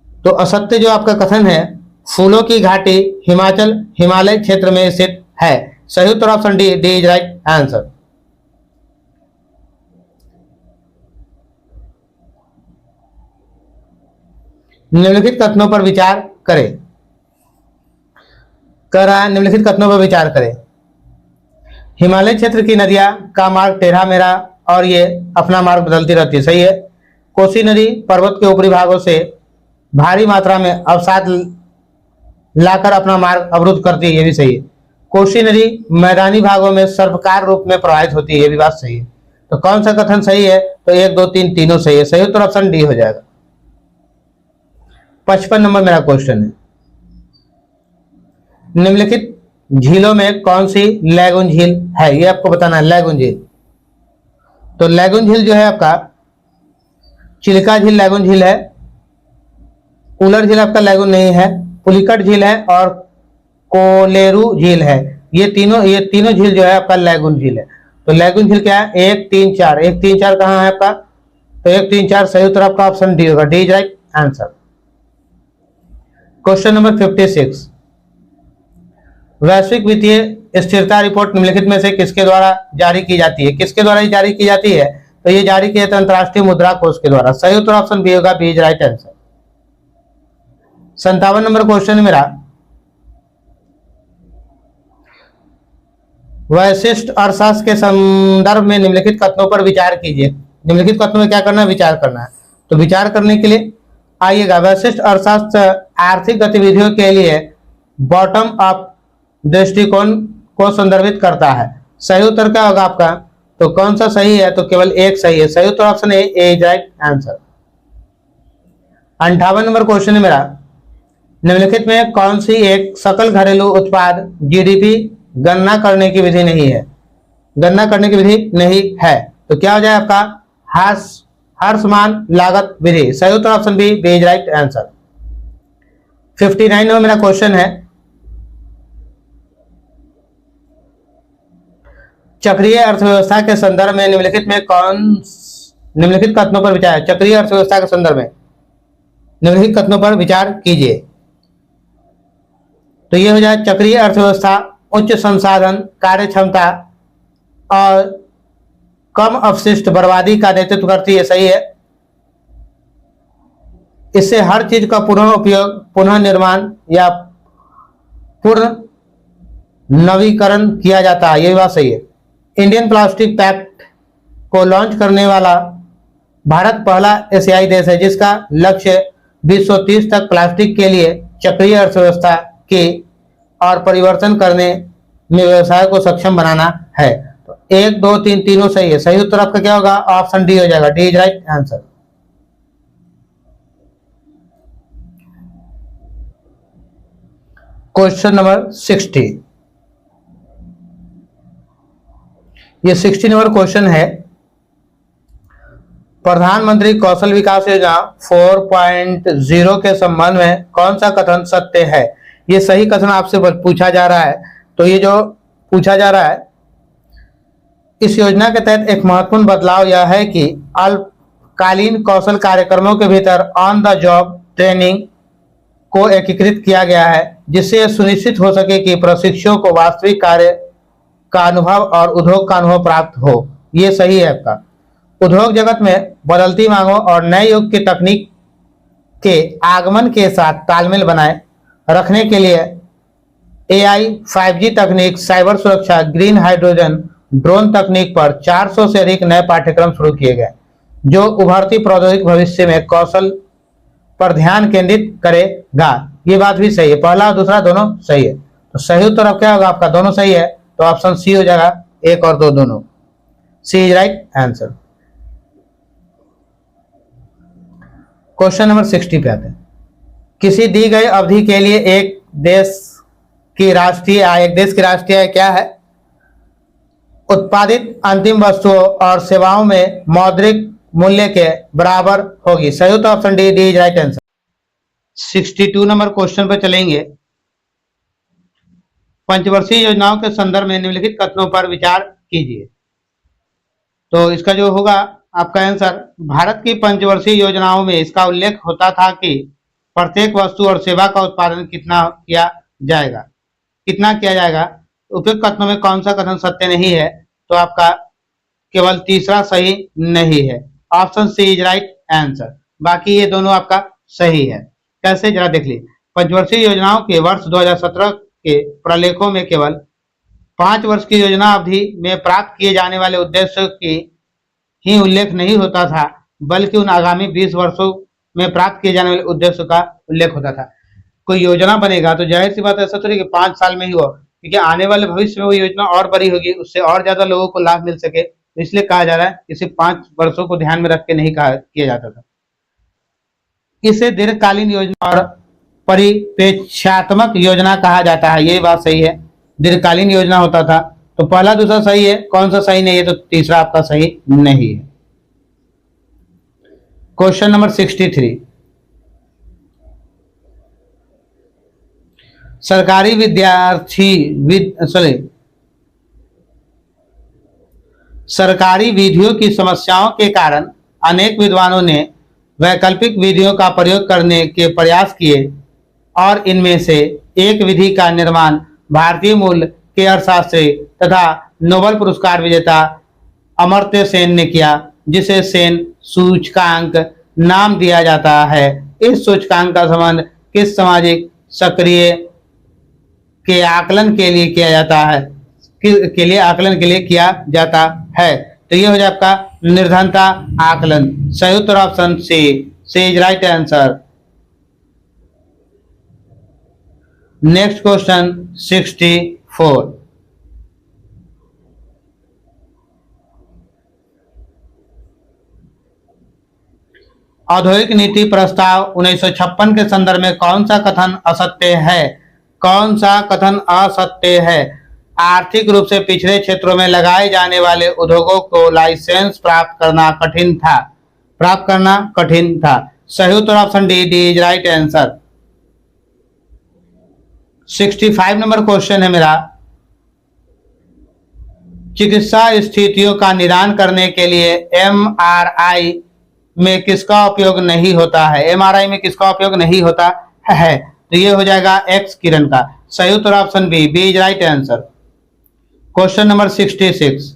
तो असत्य जो आपका कथन है, फूलों की घाटी हिमालय क्षेत्र में स्थित है। सही उत्तर option D is right answer. निम्नलिखित कथनों पर विचार करें। कह रहा है निम्नलिखित कथनों पर विचार करें। हिमालय क्षेत्र की नदियां का मार्ग टेढ़ा मेढ़ा और ये अपना मार्ग बदलती रहती है, सही है। कोसी नदी पर्वत के ऊपरी भागों से भारी मात्रा में अवसाद लाकर अपना मार्ग अवरुद्ध करती है, ये भी सही है। कोसी नदी मैदानी भागों में सर्पकार रूप में प्रवाहित होती है, ये भी बात सही है। तो कौन सा कथन सही है, तो 1 2 3 तीनों सही है। सही उत्तर ऑप्शन डी हो जाएगा। 55 नंबर मेरा क्वेश्चन है, निम्नलिखित झीलों में कौन सी लैगून झील है, ये आपको बताना है। लैगून झील, तो लैगून झील जो है आपका चिल्का झील लैगून झील है, उलर झील आपका लैगून नहीं है, पुलिकट झील है और कोलेरू झील है। ये तीनों झील जो है आपका लैगून झील है। तो लैगून झील क्या है, 1 3 4, 1 3 4 कहाँ है आपका, तो 1 3 4 सही उत्तर आपका ऑप्शन डी होगा, D is right answer. Question number 56, वैश्विक वित्तीय स्थिरता रिपोर्ट निम्नलिखित में से किसके द्वारा जारी की जाती है। किसके द्वारा जारी की जाती है, तो ये जारी किया जाता है अंतर्राष्ट्रीय मुद्रा कोष के द्वारा। सही उत्तर ऑप्शन बी होगा, B is right answer. 57 number question है मेरा, वैशिष्ट अर्थशास्त्र के संदर्भ में निम्नलिखित कथनों पर विचार कीजिए। निम्नलिखित कथनों में क्या करना है, विचार करना है। तो विचार करने के लिए आइएगा, वैशिष्ट अर्थशास्त्र आर्थिक गतिविधियों के लिए बॉटम अप दृष्टिकोण को संदर्भित करता है। सही उत्तर क्या होगा आपका, तो कौन सा सही है, तो केवल 1 सही है। सही उत्तर option A is right answer. 58 number question है मेरा, निम्नलिखित में कौन सी एक सकल घरेलू उत्पाद जीडीपी गणना करने की विधि नहीं है, गणना करने की विधि नहीं है। तो क्या हो जाए आपका, हर्षमान लागत विधि। सही उत्तर option B is right answer. 59 number मेरा क्वेश्चन है, चक्रीय अर्थव्यवस्था के संदर्भ में निम्नलिखित कथनों पर विचार। चक्रीय अर्थव्यवस्था के संदर्भ में निम्नलिखित कथनों पर विचार कीजिए। तो ये हो जाए, चक्रीय अर्थव्यवस्था उच्च संसाधन कार्य क्षमता और कम अपशिष्ट बर्बादी का नेतृत्व करती है, सही है। इससे हर चीज का पुनः उपयोग, पुनः निर्माण या पूर्ण नवीकरण किया जाता है, ये बात सही है। इंडियन प्लास्टिक पैक्ट को लॉन्च करने वाला भारत पहला एशियाई देश है जिसका लक्ष्य 2030 तक प्लास्टिक के लिए चक्रीय अर्थव्यवस्था की और परिवर्तन करने में व्यवसाय को सक्षम बनाना है। तो 1 2 3 तीनों सही है। सही उत्तर आपका क्या होगा, ऑप्शन डी हो जाएगा, D is right answer. Question number 60, ये 60 नंबर क्वेश्चन है, प्रधानमंत्री कौशल विकास योजना 4.0 के संबंध में कौन सा कथन सत्य है। ये सही कथन आपसे पूछा जा रहा है। तो ये जो पूछा जा रहा है इस योजना के तहत एक महत्वपूर्ण बदलाव यह है कि अल्पकालीन कौशल कार्यक्रमों के भीतर ऑन द जॉब ट्रेनिंग को एकीकृत किया गया है, जिससे यह सुनिश्चित हो सके कि प्रशिक्षुओं को वास्तविक कार्य का अनुभव और उद्योग का अनुभव प्राप्त हो। ये सही है आपका। उद्योग जगत में बदलती मांगों और नए युग की तकनीक के आगमन के साथ तालमेल बनाए रखने के लिए एआई, 5G तकनीक, साइबर सुरक्षा, ग्रीन हाइड्रोजन, ड्रोन तकनीक पर 400 से अधिक नए पाठ्यक्रम शुरू किए गए, जो उभरती प्रौद्योगिक भविष्य में कौशल पर ध्यान केंद्रित करेगा। ये बात भी सही है, पहला और दूसरा दोनों सही है। तो सही उत्तर अब क्या होगा आपका? दोनों सही है, तो ऑप्शन सी हो जाएगा, 1 और 2 दोनों। C is right answer. Question number 60 पे आते हैं। किसी दी गई अवधि के लिए एक देश की राष्ट्रीय आय क्या है? उत्पादित अंतिम वस्तुओं और सेवाओं में मौद्रिक मूल्य के बराबर होगी। सही उत्तर option D is right answer. 62 number question पे चलेंगे। पंचवर्षीय योजनाओं के संदर्भ में निम्नलिखित कथनों पर विचार कीजिए। तो इसका जो होगा आपका आंसर, भारत की पंचवर्षीय योजनाओं में इसका उल्लेख होता था कि प्रत्येक वस्तु और सेवा का उत्पादन कितना किया जाएगा। उपयुक्त कथनों में कौन सा कथन सत्य नहीं है? तो आपका केवल तीसरा सही नहीं है, option C is right answer. बाकी ये दोनों आपका सही है। कैसे, जरा देख लीजिए। पंचवर्षीय योजनाओं के वर्ष 2017 के प्रलेखों में केवल 5 वर्ष की योजना अवधि में प्राप्त किए जाने वाले उद्देश्यों की ही उल्लेख नहीं होता था, बल्कि उन आगामी 20 वर्षों में प्राप्त किए जाने वाले उद्देश्यों का उल्लेख होता था। कोई योजना बनेगा तो जाहिर सी बात ऐसा थोड़ी कि 5 साल में ही हो, क्योंकि आने वाले भविष्य में वो योजना और बड़ी होगी, उससे और ज्यादा लोगों को लाभ मिल सके, इसलिए कहा जा रहा है कि सिर्फ 5 वर्षों को ध्यान में रख के नहीं किया जाता था। इसे दीर्घकालीन योजना और परिप्रेक्ष्यात्मक योजना कहा जाता है। ये बात सही है, दीर्घकालीन योजना होता था। तो पहला दूसरा सही है, कौन सा सही नहीं है? तो तीसरा आपका सही नहीं है। Question number 63। सरकारी विधियों की समस्याओं के कारण अनेक विद्वानों ने वैकल्पिक विधियों का प्रयोग करने के प्रयास किए और इनमें से एक विधि का निर्माण भारतीय मूल के अर्थशास्त्री तथा नोबेल पुरस्कार विजेता अमर्त्य सेन ने किया, जिसे सेन सूचकांक नाम दिया जाता है। इस सूचकांक का संबंध किस सामाजिक सक्रिय के आकलन के लिए किया जाता है? किया जाता है। तो ये हो जाए आपका निर्धनता आकलन। सही उत्तर option C is right answer. Next question 64। औद्योगिक नीति प्रस्ताव 1956 के संदर्भ में कौन सा कथन असत्य है? कौन सा कथन असत्य है? आर्थिक रूप से पिछड़े क्षेत्रों में लगाए जाने वाले उद्योगों को लाइसेंस प्राप्त करना कठिन था। सही उत्तर option D is right answer. 65 number question है मेरा। चिकित्सा स्थितियों का निदान करने के लिए एमआरआई में किसका उपयोग नहीं होता है? एमआरआई में किसका उपयोग नहीं होता है? तो ये हो जाएगा एक्स किरण का। सही उत्तर option B is right answer. Question number 66।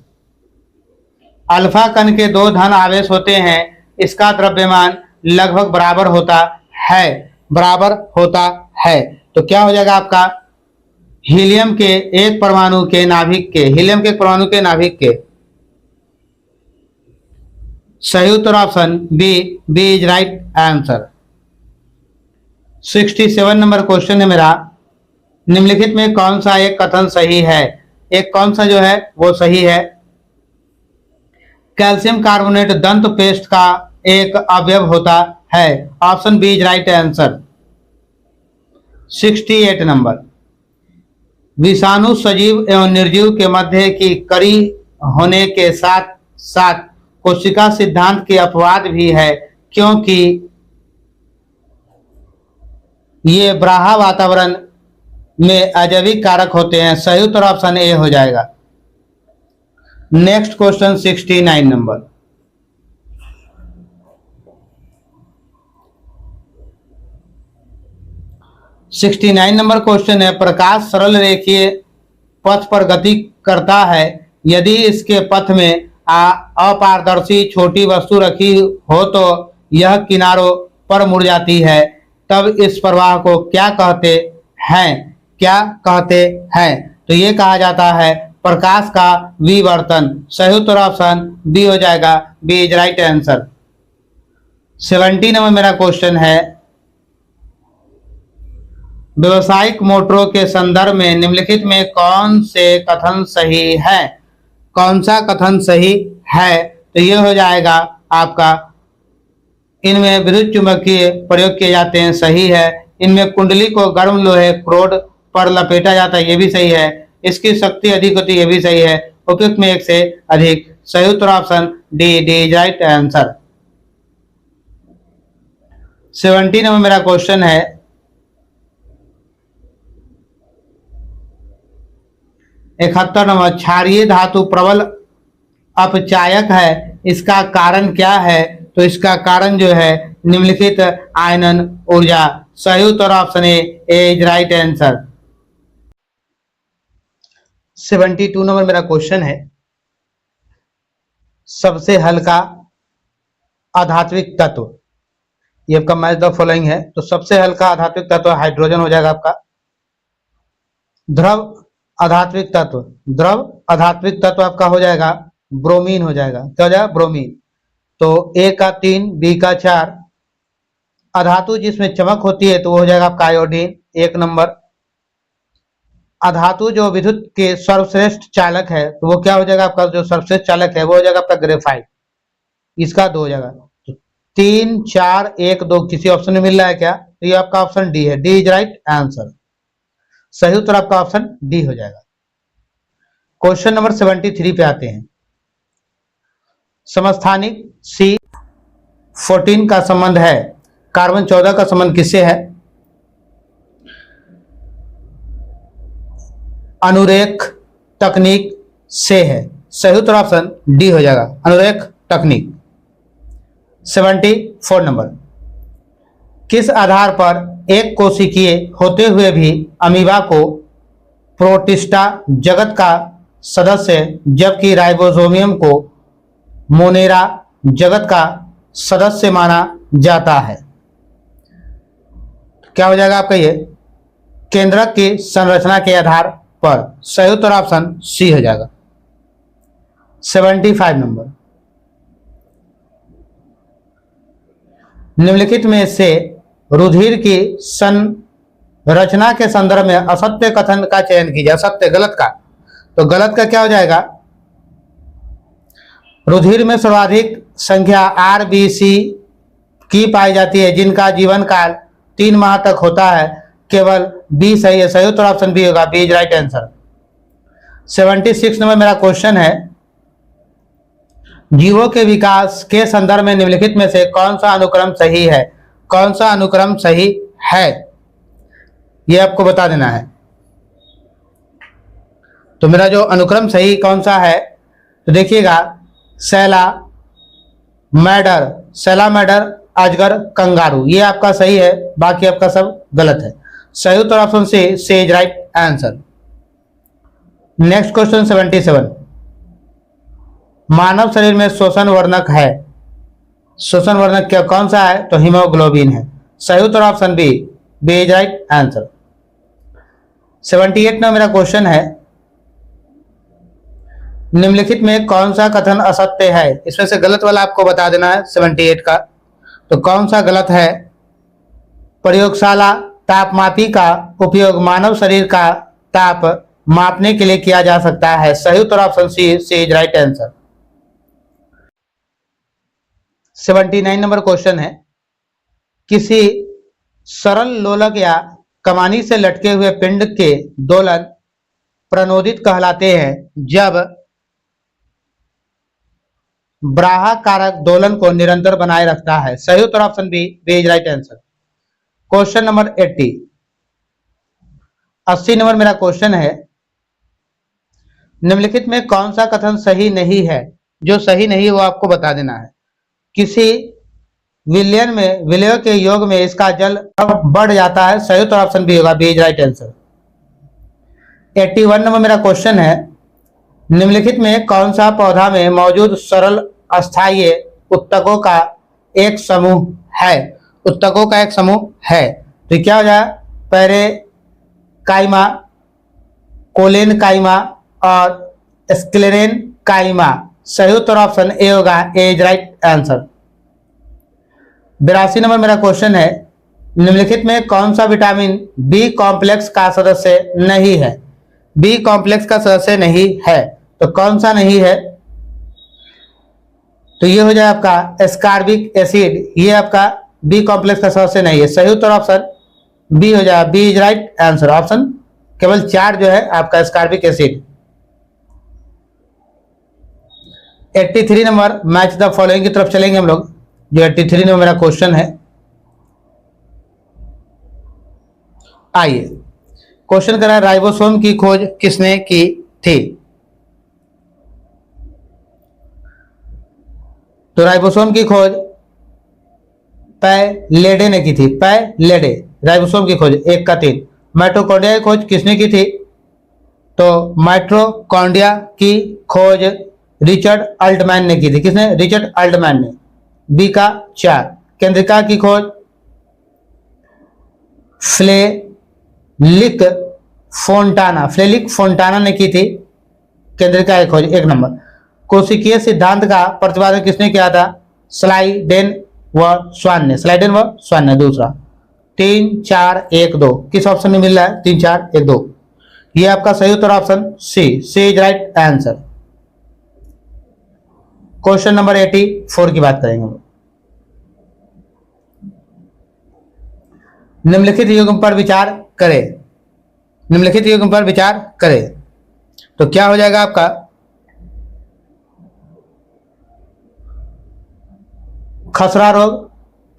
Alpha कण के 2 धन आवेश होते हैं, इसका द्रव्यमान लगभग बराबर होता है। तो क्या हो जाएगा आपका? हीलियम के एक परमाणु के नाभिक के। सही उत्तर option B is right answer. 67 number question है मेरा। निम्नलिखित में कौन सा एक कथन सही है? एक कौन सा जो है वो सही है? कैल्शियम कार्बोनेट दंत पेस्ट का एक अवयव होता है। Option B is right answer. 68 number. विषाणु सजीव एवं निर्जीव के मध्य की कड़ी होने के साथ साथ कोशिका सिद्धांत के अपवाद भी है, क्योंकि ये बाह्य वातावरण में अजैविक कारक होते हैं। सही उत्तर ऑप्शन ए हो जाएगा। Next question 69 number. 69 number question है, प्रकाश सरल रेखीय पथ पर गति करता है, यदि इसके पथ में अपारदर्शी छोटी वस्तु रखी हो तो यह किनारों पर मुड़ जाती है, तब इस प्रवाह को क्या कहते हैं? क्या कहते हैं? तो ये कहा जाता है प्रकाश का विवर्तन। सही उत्तर ऑप्शन बी हो जाएगा, B is right answer. 70 number मेरा क्वेश्चन है, व्यवसायिक मोटरों के संदर्भ में निम्नलिखित में कौन से कथन सही है? कौन सा कथन सही है? तो ये हो जाएगा आपका, इनमें विद्युत चुंबकीय प्रयोग किए जाते हैं, सही है। इनमें कुंडली को गर्म लोहे क्रोड पर लपेटा जाता है, ये भी सही है। इसकी शक्ति अधिक होती है, ये भी सही है। उपयुक्त में एक से अधिक। सही उत्तर option D, D is right answer. 70 number मेरा क्वेश्चन है, 71 नंबर, क्षारीय धातु प्रबल अपचायक है, इसका कारण क्या है? तो इसका कारण जो है निम्नलिखित आयनन ऊर्जा। सही उत्तर option A is right answer. 72 number मेरा क्वेश्चन है, सबसे हल्का आधात्विक तत्व, ये आपका मैच द फॉलोइंग है। तो सबसे हल्का आधात्विक तत्व हाइड्रोजन हो जाएगा आपका। द्रव आधात्विक तत्व, द्रव आधात्विक तत्व आपका हो जाएगा ब्रोमीन हो जाएगा। क्या हो जाएगा? ब्रोमीन। तो ए का 3, बी का 4। अधातु जिसमें चमक होती है तो वो हो जाएगा आपका आयोडीन, 1 नंबर। अधातु जो विद्युत के सर्वश्रेष्ठ चालक है तो वो क्या हो जाएगा आपका, जो सर्वश्रेष्ठ चालक है वो हो जाएगा आपका ग्रेफाइट, इसका 2 हो जाएगा। तो 3, 4, 1, 2 किसी ऑप्शन में मिल रहा है क्या? तो ये आपका ऑप्शन डी है, डी इज राइट आंसर। सही उत्तर आपका ऑप्शन डी हो जाएगा। क्वेश्चन नंबर 73 पे आते हैं। समस्थानिक C14 का संबंध है, कार्बन 14 का संबंध किससे है? अनुरेख तकनीक से है। सही उत्तर ऑप्शन डी हो जाएगा, अनुरेख तकनीक। 74 नंबर, किस आधार पर एक कोशिकीय होते हुए भी अमीबा को प्रोटिस्टा जगत का सदस्य जबकि राइबोसोमियम को मोनेरा जगत का सदस्य माना जाता है? क्या हो जाएगा आपका? ये केंद्रक की संरचना के आधार पर। सही उत्तर ऑप्शन सी हो जाएगा। 75 नंबर, निम्नलिखित में से रुधिर की संरचना के संदर्भ में असत्य कथन का चयन कीजिए। असत्य, गलत का। तो गलत का क्या हो जाएगा? रुधिर में सर्वाधिक संख्या आरबीसी की पाई जाती है जिनका जीवन काल 3 माह तक होता है, केवल बी सही है। सही उत्तर ऑप्शन बी होगा, B is right answer. 76 number मेरा क्वेश्चन है, जीवों के विकास के संदर्भ में निम्नलिखित में से कौन सा अनुक्रम सही है? कौन सा अनुक्रम सही है, यह आपको बता देना है। तो मेरा जो अनुक्रम सही कौन सा है, तो देखिएगा, सैलामैडर, अजगर, कंगारू, ये आपका सही है, बाकी आपका सब गलत है। सही उत्तर option C is right answer. Next question 77, मानव शरीर में शोषण वर्णक है, शोषण वर्णक क्या कौन सा है? तो हीमोग्लोबिन है। सही उत्तर option B, B is right answer. 78 में मेरा क्वेश्चन है, निम्नलिखित में कौन सा कथन असत्य है? इसमें से गलत वाला आपको बता देना है 78 का। तो कौन सा गलत है? प्रयोगशाला तापमापी का उपयोग मानव शरीर का ताप मापने के लिए किया जा सकता है। सही उत्तर option C is right answer. 79 number question है, किसी सरल लोलक या कमानी से लटके हुए पिंड के दोलन प्रणोदित कहलाते हैं जब ब्राहा कारक दोलन को निरंतर बनाए रखता है। सही उत्तर option B, B is right answer. Question number 80 number मेरा क्वेश्चन है, निम्नलिखित में कौन सा कथन सही नहीं है? जो सही नहीं है वो आपको बता देना है। किसी विलय के योग में इसका जल अब बढ़ जाता है। सही उत्तर ऑप्शन बी होगा, B is right answer. 81 number मेरा क्वेश्चन है, निम्नलिखित में कौन सा पौधा में मौजूद सरल अस्थायी उत्तकों का एक समूह है? उत्तकों का एक समूह है, तो क्या हो जाए? पैरे काइमा, कोलेन काइमा और स्क्लेरेन काइमा। सही उत्तर ऑप्शन ए होगा, A is right answer. 82 number मेरा क्वेश्चन है, निम्नलिखित में कौन सा विटामिन बी कॉम्प्लेक्स का सदस्य नहीं है? बी कॉम्प्लेक्स का सदस्य नहीं है, तो कौन सा नहीं है? तो ये हो जाए आपका एस्कॉर्बिक एसिड, ये आपका बी कॉम्प्लेक्स का सदस्य नहीं है। सही उत्तर ऑप्शन बी हो जाए, B is right answer. Option केवल 4 जो है आपका ascorbic acid. 83 number, match the following की तरफ चलेंगे हम लोग। जो 83 नंबर मेरा क्वेश्चन है, आइए क्वेश्चन करा, राइबोसोम की खोज किसने की थी? तो राइबोसोम की खोज पैलेडे ने की थी, पैलेडे। राइबोसोम की खोज 1 का 3। माइटोकॉन्ड्रिया की खोज किसने की थी? तो माइटोकॉन्ड्रिया की खोज रिचर्ड अल्टमैन ने की थी। किसने? रिचर्ड अल्टमैन ने। बी का 4। केंद्रिका की खोज फ्लेलिक फोंटाना ने की थी। केंद्रिका की खोज 1 नंबर। कोशिकीय सिद्धांत का प्रतिपादन किसने किया था? स्लाइडेन व स्वान ने। दूसरा 3 4 1 2, किस ऑप्शन में मिल रहा है? 3 4 1 2। ये आपका सही उत्तर option C is right answer. Question number 84 की बात करेंगे। निम्नलिखित युग्म पर विचार करें। निम्नलिखित युग्म पर विचार करें, तो क्या हो जाएगा आपका? खसरा रोग,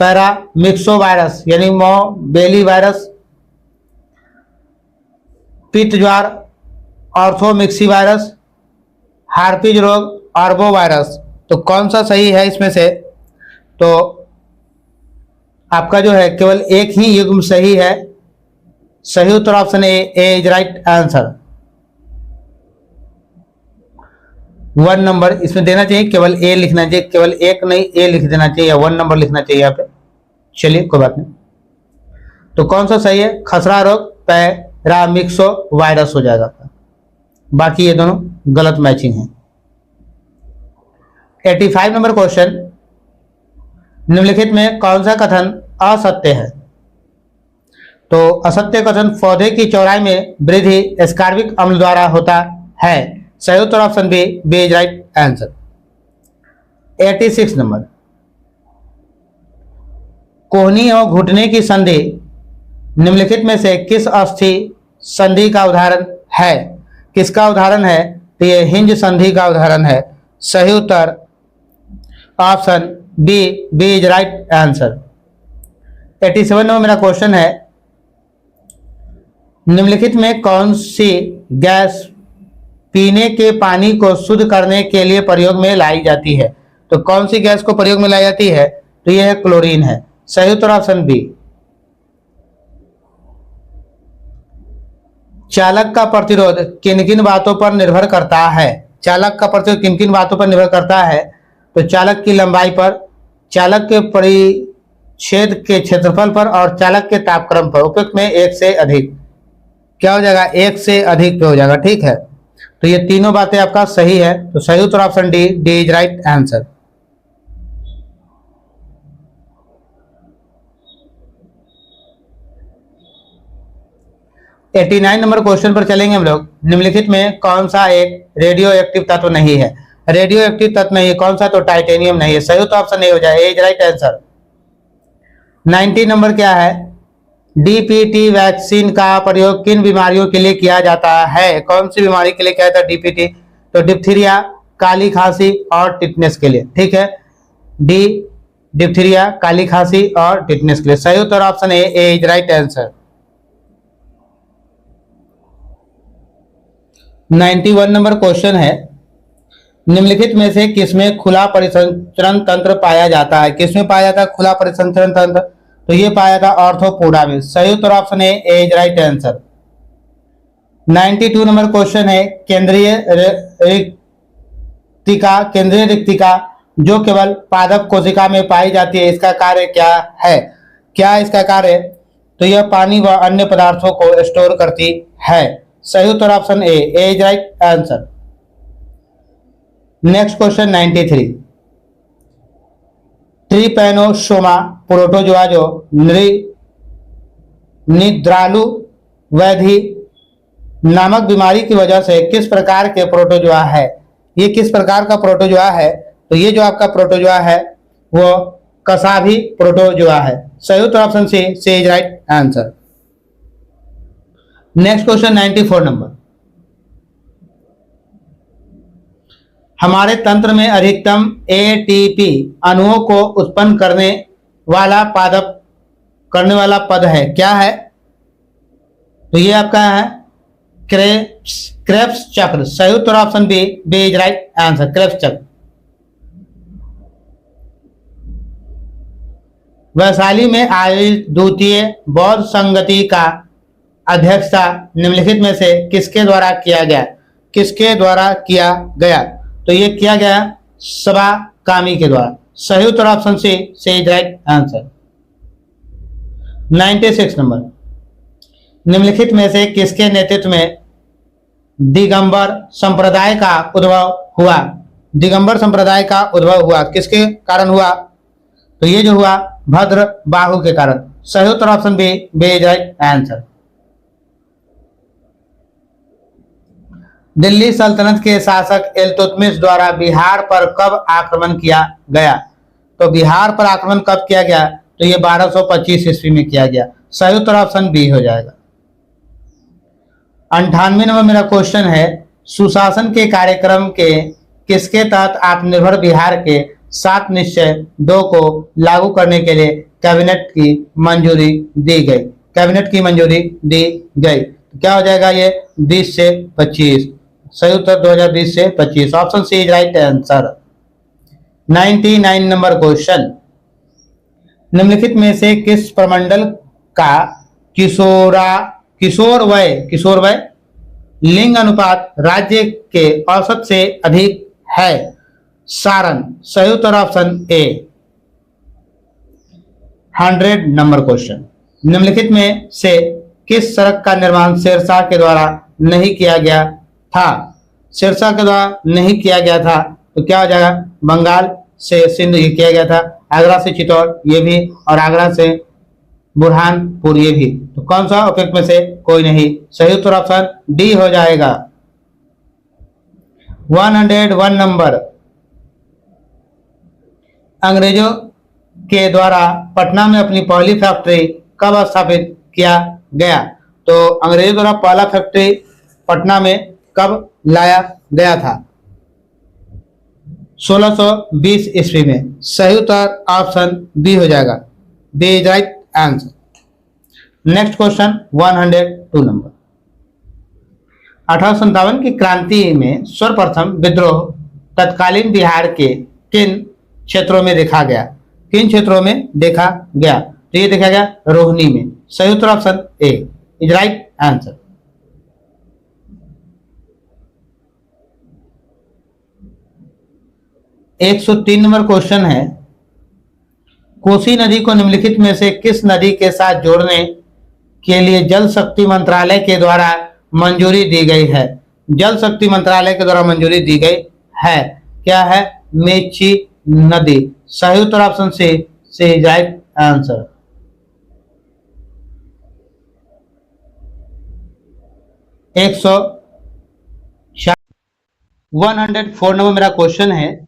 पैरामिक्सो वायरस यानी मोबेली वायरस, पित्त ज्वार ऑर्थोमिक्सी वायरस, हार्पिज रोग आर्बो वायरस। तो कौन सा सही है इसमें से? तो आपका जो है केवल एक ही युग्म सही है। सही उत्तर option A is right answer. 1 number इसमें देना चाहिए, केवल ए लिखना चाहिए, केवल एक नहीं ए लिख देना चाहिए, या 1 नंबर लिखना चाहिए यहाँ पे। चलिए कोई बात नहीं। तो कौन सा सही है? खसरा रोग पैरामिक्सो वायरस हो जाएगा। बाकी ये दोनों गलत मैचिंग है। 85 नंबर क्वेश्चन, निम्नलिखित में कौन सा कथन असत्य है? तो असत्य कथन पौधे की चौड़ाई में वृद्धि एस्कॉर्बिक अम्ल द्वारा होता है। सही उत्तर option B is right answer. 86 number, कोहनी और घुटने की संधि निम्नलिखित में से किस अस्थि संधि का उदाहरण है? किसका उदाहरण है? तो ये हिंज संधि का उदाहरण है। सही उत्तर option B is right answer. 87 number मेरा क्वेश्चन है, निम्नलिखित में कौन सी गैस पीने के पानी को शुद्ध करने के लिए प्रयोग में लाई जाती है? तो कौन सी गैस को प्रयोग में लाई जाती है? तो यह है क्लोरीन है। सही उत्तर ऑप्शन बी। चालक का प्रतिरोध किन किन बातों पर निर्भर करता है? चालक का प्रतिरोध किन किन बातों पर निर्भर करता है? तो चालक की लंबाई पर, चालक के परिच्छेद के क्षेत्रफल पर और चालक के तापक्रम पर। उपयुक्त में 1 से अधिक। क्या हो जाएगा? 1 से अधिक पे हो जाएगा। ठीक है, तो ये तीनों बातें आपका सही है। तो सही उत्तर option D is right answer. Eighty 89 number question पर चलेंगे हम लोग। निम्नलिखित में कौन सा एक रेडियो एक्टिव तत्व नहीं है? रेडियो एक्टिव तत्व नहीं है कौन सा? तो टाइटेनियम नहीं है। सही उत्तर ऑप्शन ए हो जाए, ए इज राइट आंसर। 90 नंबर क्या है? डीपीटी वैक्सीन का प्रयोग किन बीमारियों के लिए किया जाता है? कौन सी बीमारी के लिए किया जाता है डीपीटी? तो डिप्थीरिया, काली खांसी और टिटनेस के लिए। ठीक है, डी डिप्थीरिया, काली खांसी और टिटनेस के लिए। सही उत्तर option A is right answer. 91 number question है, निम्नलिखित में से किसमें खुला परिसंचरण तंत्र पाया जाता है? किसमें पाया जाता है खुला परिसंचरण तंत्र? तो ये पाया जाता है ऑर्थोपोडा में। सही उत्तर option A is right answer. 92 number question है, केंद्रीय रिक्तिका जो केवल पादप कोशिका में पाई जाती है, इसका कार्य क्या है? क्या इसका कार्य है? तो यह पानी व अन्य पदार्थों को स्टोर करती है। सही उत्तर option A is right answer. Next question 93, trypanosoma protozoa जो निद्रालु व्याधि नामक बीमारी की वजह से किस प्रकार के प्रोटोजोआ है? ये किस प्रकार का प्रोटोजोआ है? तो ये जो आपका प्रोटोजोआ है वो कसाभी प्रोटोजोआ है। सही उत्तर option C is right answer. Next question 94 number, हमारे तंत्र में अधिकतम एटीपी अणुओं को उत्पन्न करने वाला पद है, क्या है? तो ये आपका है क्रेब्स चक्र। सही उत्तर option B is right answer, Krebs चक्र। वैशाली में आयोजित द्वितीय बौद्ध संगति का अध्यक्षता निम्नलिखित में से किसके द्वारा किया गया? किसके द्वारा किया गया? तो ये किया गया सबा कामी के द्वारा। सही उत्तर option C is right answer. 96 number, निम्नलिखित में से किसके नेतृत्व में दिगंबर संप्रदाय का उद्भव हुआ? दिगंबर संप्रदाय का उद्भव हुआ किसके कारण हुआ? तो ये जो हुआ भद्र बाहु के कारण। सही उत्तर option B is right answer. Delhi सल्तनत के शासक इल्तुतमिश द्वारा बिहार पर कब आक्रमण किया गया? तो बिहार पर आक्रमण कब किया गया? तो ये 1225 ईस्वी में किया गया। सही उत्तर ऑप्शन बी हो जाएगा। 98 नंबर मेरा क्वेश्चन है, सुशासन के कार्यक्रम के किसके तहत आत्मनिर्भर बिहार के 7 निश्चय 2 को लागू करने के लिए कैबिनेट की मंजूरी दी गई? कैबिनेट की मंजूरी दी गई क्या हो जाएगा? ये 20 से 25। सही उत्तर 2020 से 25, option C is right answer. 99 number question, निम्नलिखित में से किस प्रमंडल का किशोर वय लिंग अनुपात राज्य के औसत से अधिक है? सारण। सही उत्तर ऑप्शन ए। 100 नंबर क्वेश्चन, निम्नलिखित में से किस सड़क का निर्माण शेरशाह के द्वारा नहीं किया गया था? शेरशाह के द्वारा नहीं किया गया था तो क्या हो जाएगा? बंगाल से सिंध ये किया गया था, आगरा से चित्तौड़ ये भी, और आगरा से बुरहानपुर ये भी। तो कौन सा उपयुक्त में से कोई नहीं? सही उत्तर ऑप्शन डी हो जाएगा। 101 नंबर, अंग्रेजों के द्वारा पटना में अपनी पहली फैक्ट्री कब स्थापित किया गया? तो अंग्रेजों द्वारा पहला फैक्ट्री पटना में कब लाया गया था? 1620 ईस्वी में। सही उत्तर ऑप्शन बी हो जाएगा, B is right answer. Next question 102 number, 1857 की क्रांति में सर्वप्रथम विद्रोह तत्कालीन बिहार के किन क्षेत्रों में देखा गया? किन क्षेत्रों में देखा गया? तो ये देखा गया रोहिणी में। सही उत्तर option A is right answer. एक 103 नंबर क्वेश्चन है, कोसी नदी को निम्नलिखित में से किस नदी के साथ जोड़ने के लिए जल शक्ति मंत्रालय के द्वारा मंजूरी दी गई है? जल शक्ति मंत्रालय के द्वारा मंजूरी दी गई है, क्या है? मेची नदी। सही उत्तर option C is right answer. 104 number मेरा क्वेश्चन है,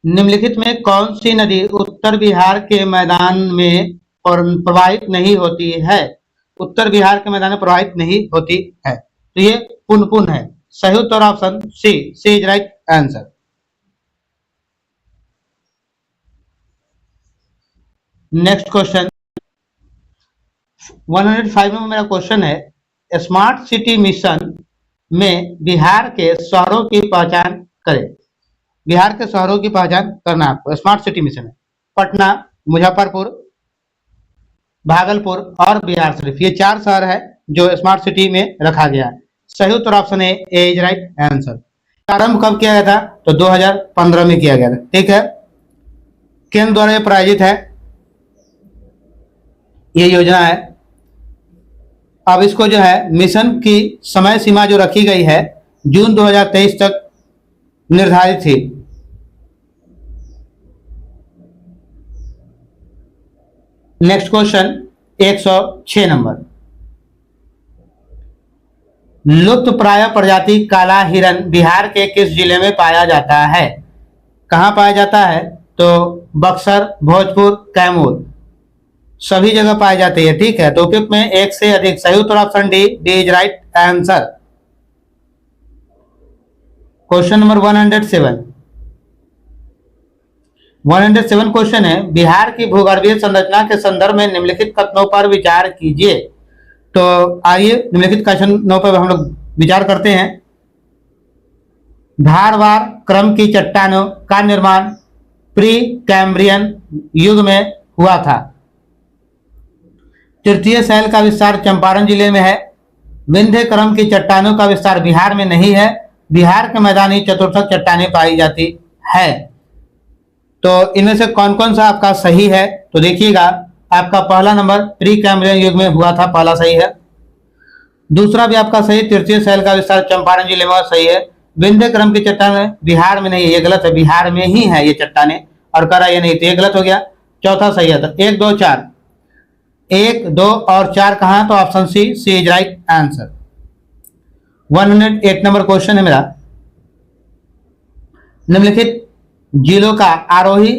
निम्नलिखित में कौन सी नदी उत्तर बिहार के मैदान में प्रवाहित नहीं होती है? उत्तर बिहार के मैदान में प्रवाहित नहीं होती है, तो ये पुनपुन है। सही उत्तर option C is right answer. Next question 105 में मेरा क्वेश्चन है, स्मार्ट सिटी मिशन में बिहार के शहरों की पहचान करें। बिहार के शहरों की पहचान करना आपको, स्मार्ट सिटी मिशन है। पटना, मुजफ्फरपुर, भागलपुर और बिहार शरीफ, ये 4 शहर है जो स्मार्ट सिटी में रखा गया है। सही उत्तर option A is right answer. प्रारंभ कब किया गया था? तो 2015 में किया गया था। ठीक है, केंद्र द्वारा प्रायोजित है ये योजना है। अब इसको जो है मिशन की समय सीमा जो रखी गई है जून 2023 तक निर्धारित थी। Next question 106 number. लुप्त प्राय प्रजाति काला हिरन बिहार के किस जिले में पाया जाता है? कहां पाया जाता है? तो बक्सर, भोजपुर, कैमूर, सभी जगह पाए जाते हैं। ठीक है, तो उपयुक्त में एक से अधिक। सही उत्तर option D is right answer. Question number 107 question है, बिहार की भूगर्भीय संरचना के संदर्भ में निम्नलिखित कथनों पर विचार कीजिए। तो आइए निम्नलिखित कथनों पर हम लोग विचार करते हैं। धारवार क्रम की चट्टानों का निर्माण प्री कैम्ब्रियन युग में हुआ था। तृतीय शैल का विस्तार चंपारण जिले में है। विंध्य क्रम की चट्टानों का विस्तार बिहार में नहीं है। बिहार के मैदानी चतुर्थक चट्टानें पाई जाती है। तो इनमें से कौन कौन सा आपका सही है? तो देखिएगा, आपका पहला नंबर प्री कैम्ब्रियन युग में हुआ था, पहला सही है। दूसरा भी आपका सही, तृतीय शैल का विस्तार चंपारण जिले में सही है। विंध्य क्रम की चट्टानें बिहार में नहीं है, ये गलत है, बिहार में ही है ये चट्टानें, और करा ये नहीं, तो ये गलत हो गया। चौथा सही है। तो 1, 2, 4, 1, 2 और 4 कहां? तो option C is right answer. 108 number question है मेरा। निम्नलिखित जिलों का आरोही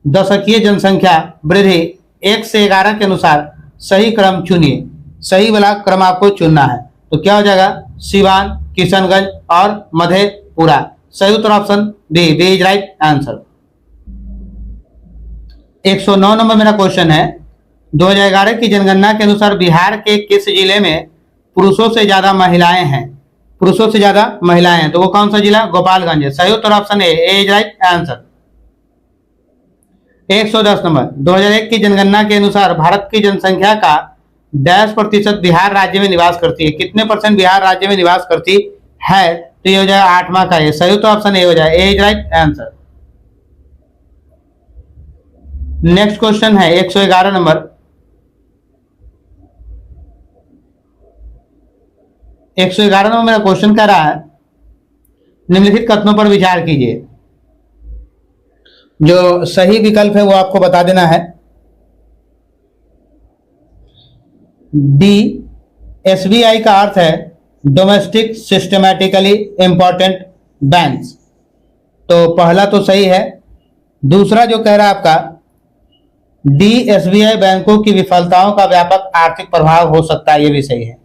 दशकीय जनसंख्या वृद्धि 1 से 11 के अनुसार सही क्रम चुनिए। सही वाला क्रम आपको चुनना है। तो क्या हो जाएगा? सिवान, किशनगंज और मधेपुरा। सही उत्तर option D is right answer. 109 number मेरा क्वेश्चन है, 2011 की जनगणना के अनुसार बिहार के किस जिले में पुरुषों से ज्यादा महिलाएं हैं? पुरुषों से ज्यादा महिलाएं हैं, तो वो कौन सा जिला? गोपालगंज है। सही उत्तर option A is right answer. 110 number, 2001 की जनगणना के अनुसार भारत की जनसंख्या का डैश प्रतिशत बिहार राज्य में निवास करती है। कितने परसेंट बिहार राज्य में निवास करती है? तो ये हो जाएगा 8वां का। ये सही उत्तर ऑप्शन ए हो जाएगा, A is right answer. Next question है 111 नंबर। 111 नंबर मेरा क्वेश्चन कह रहा है, निम्नलिखित कथनों पर विचार कीजिए। जो सही विकल्प है वो आपको बता देना है। डी, एसबीआई का अर्थ है डोमेस्टिक सिस्टमैटिकली इंपॉर्टेंट बैंक्स। तो पहला तो सही है। दूसरा जो कह रहा है आपका डी, एसबीआई बैंकों की विफलताओं का व्यापक आर्थिक प्रभाव हो सकता है, ये भी सही है।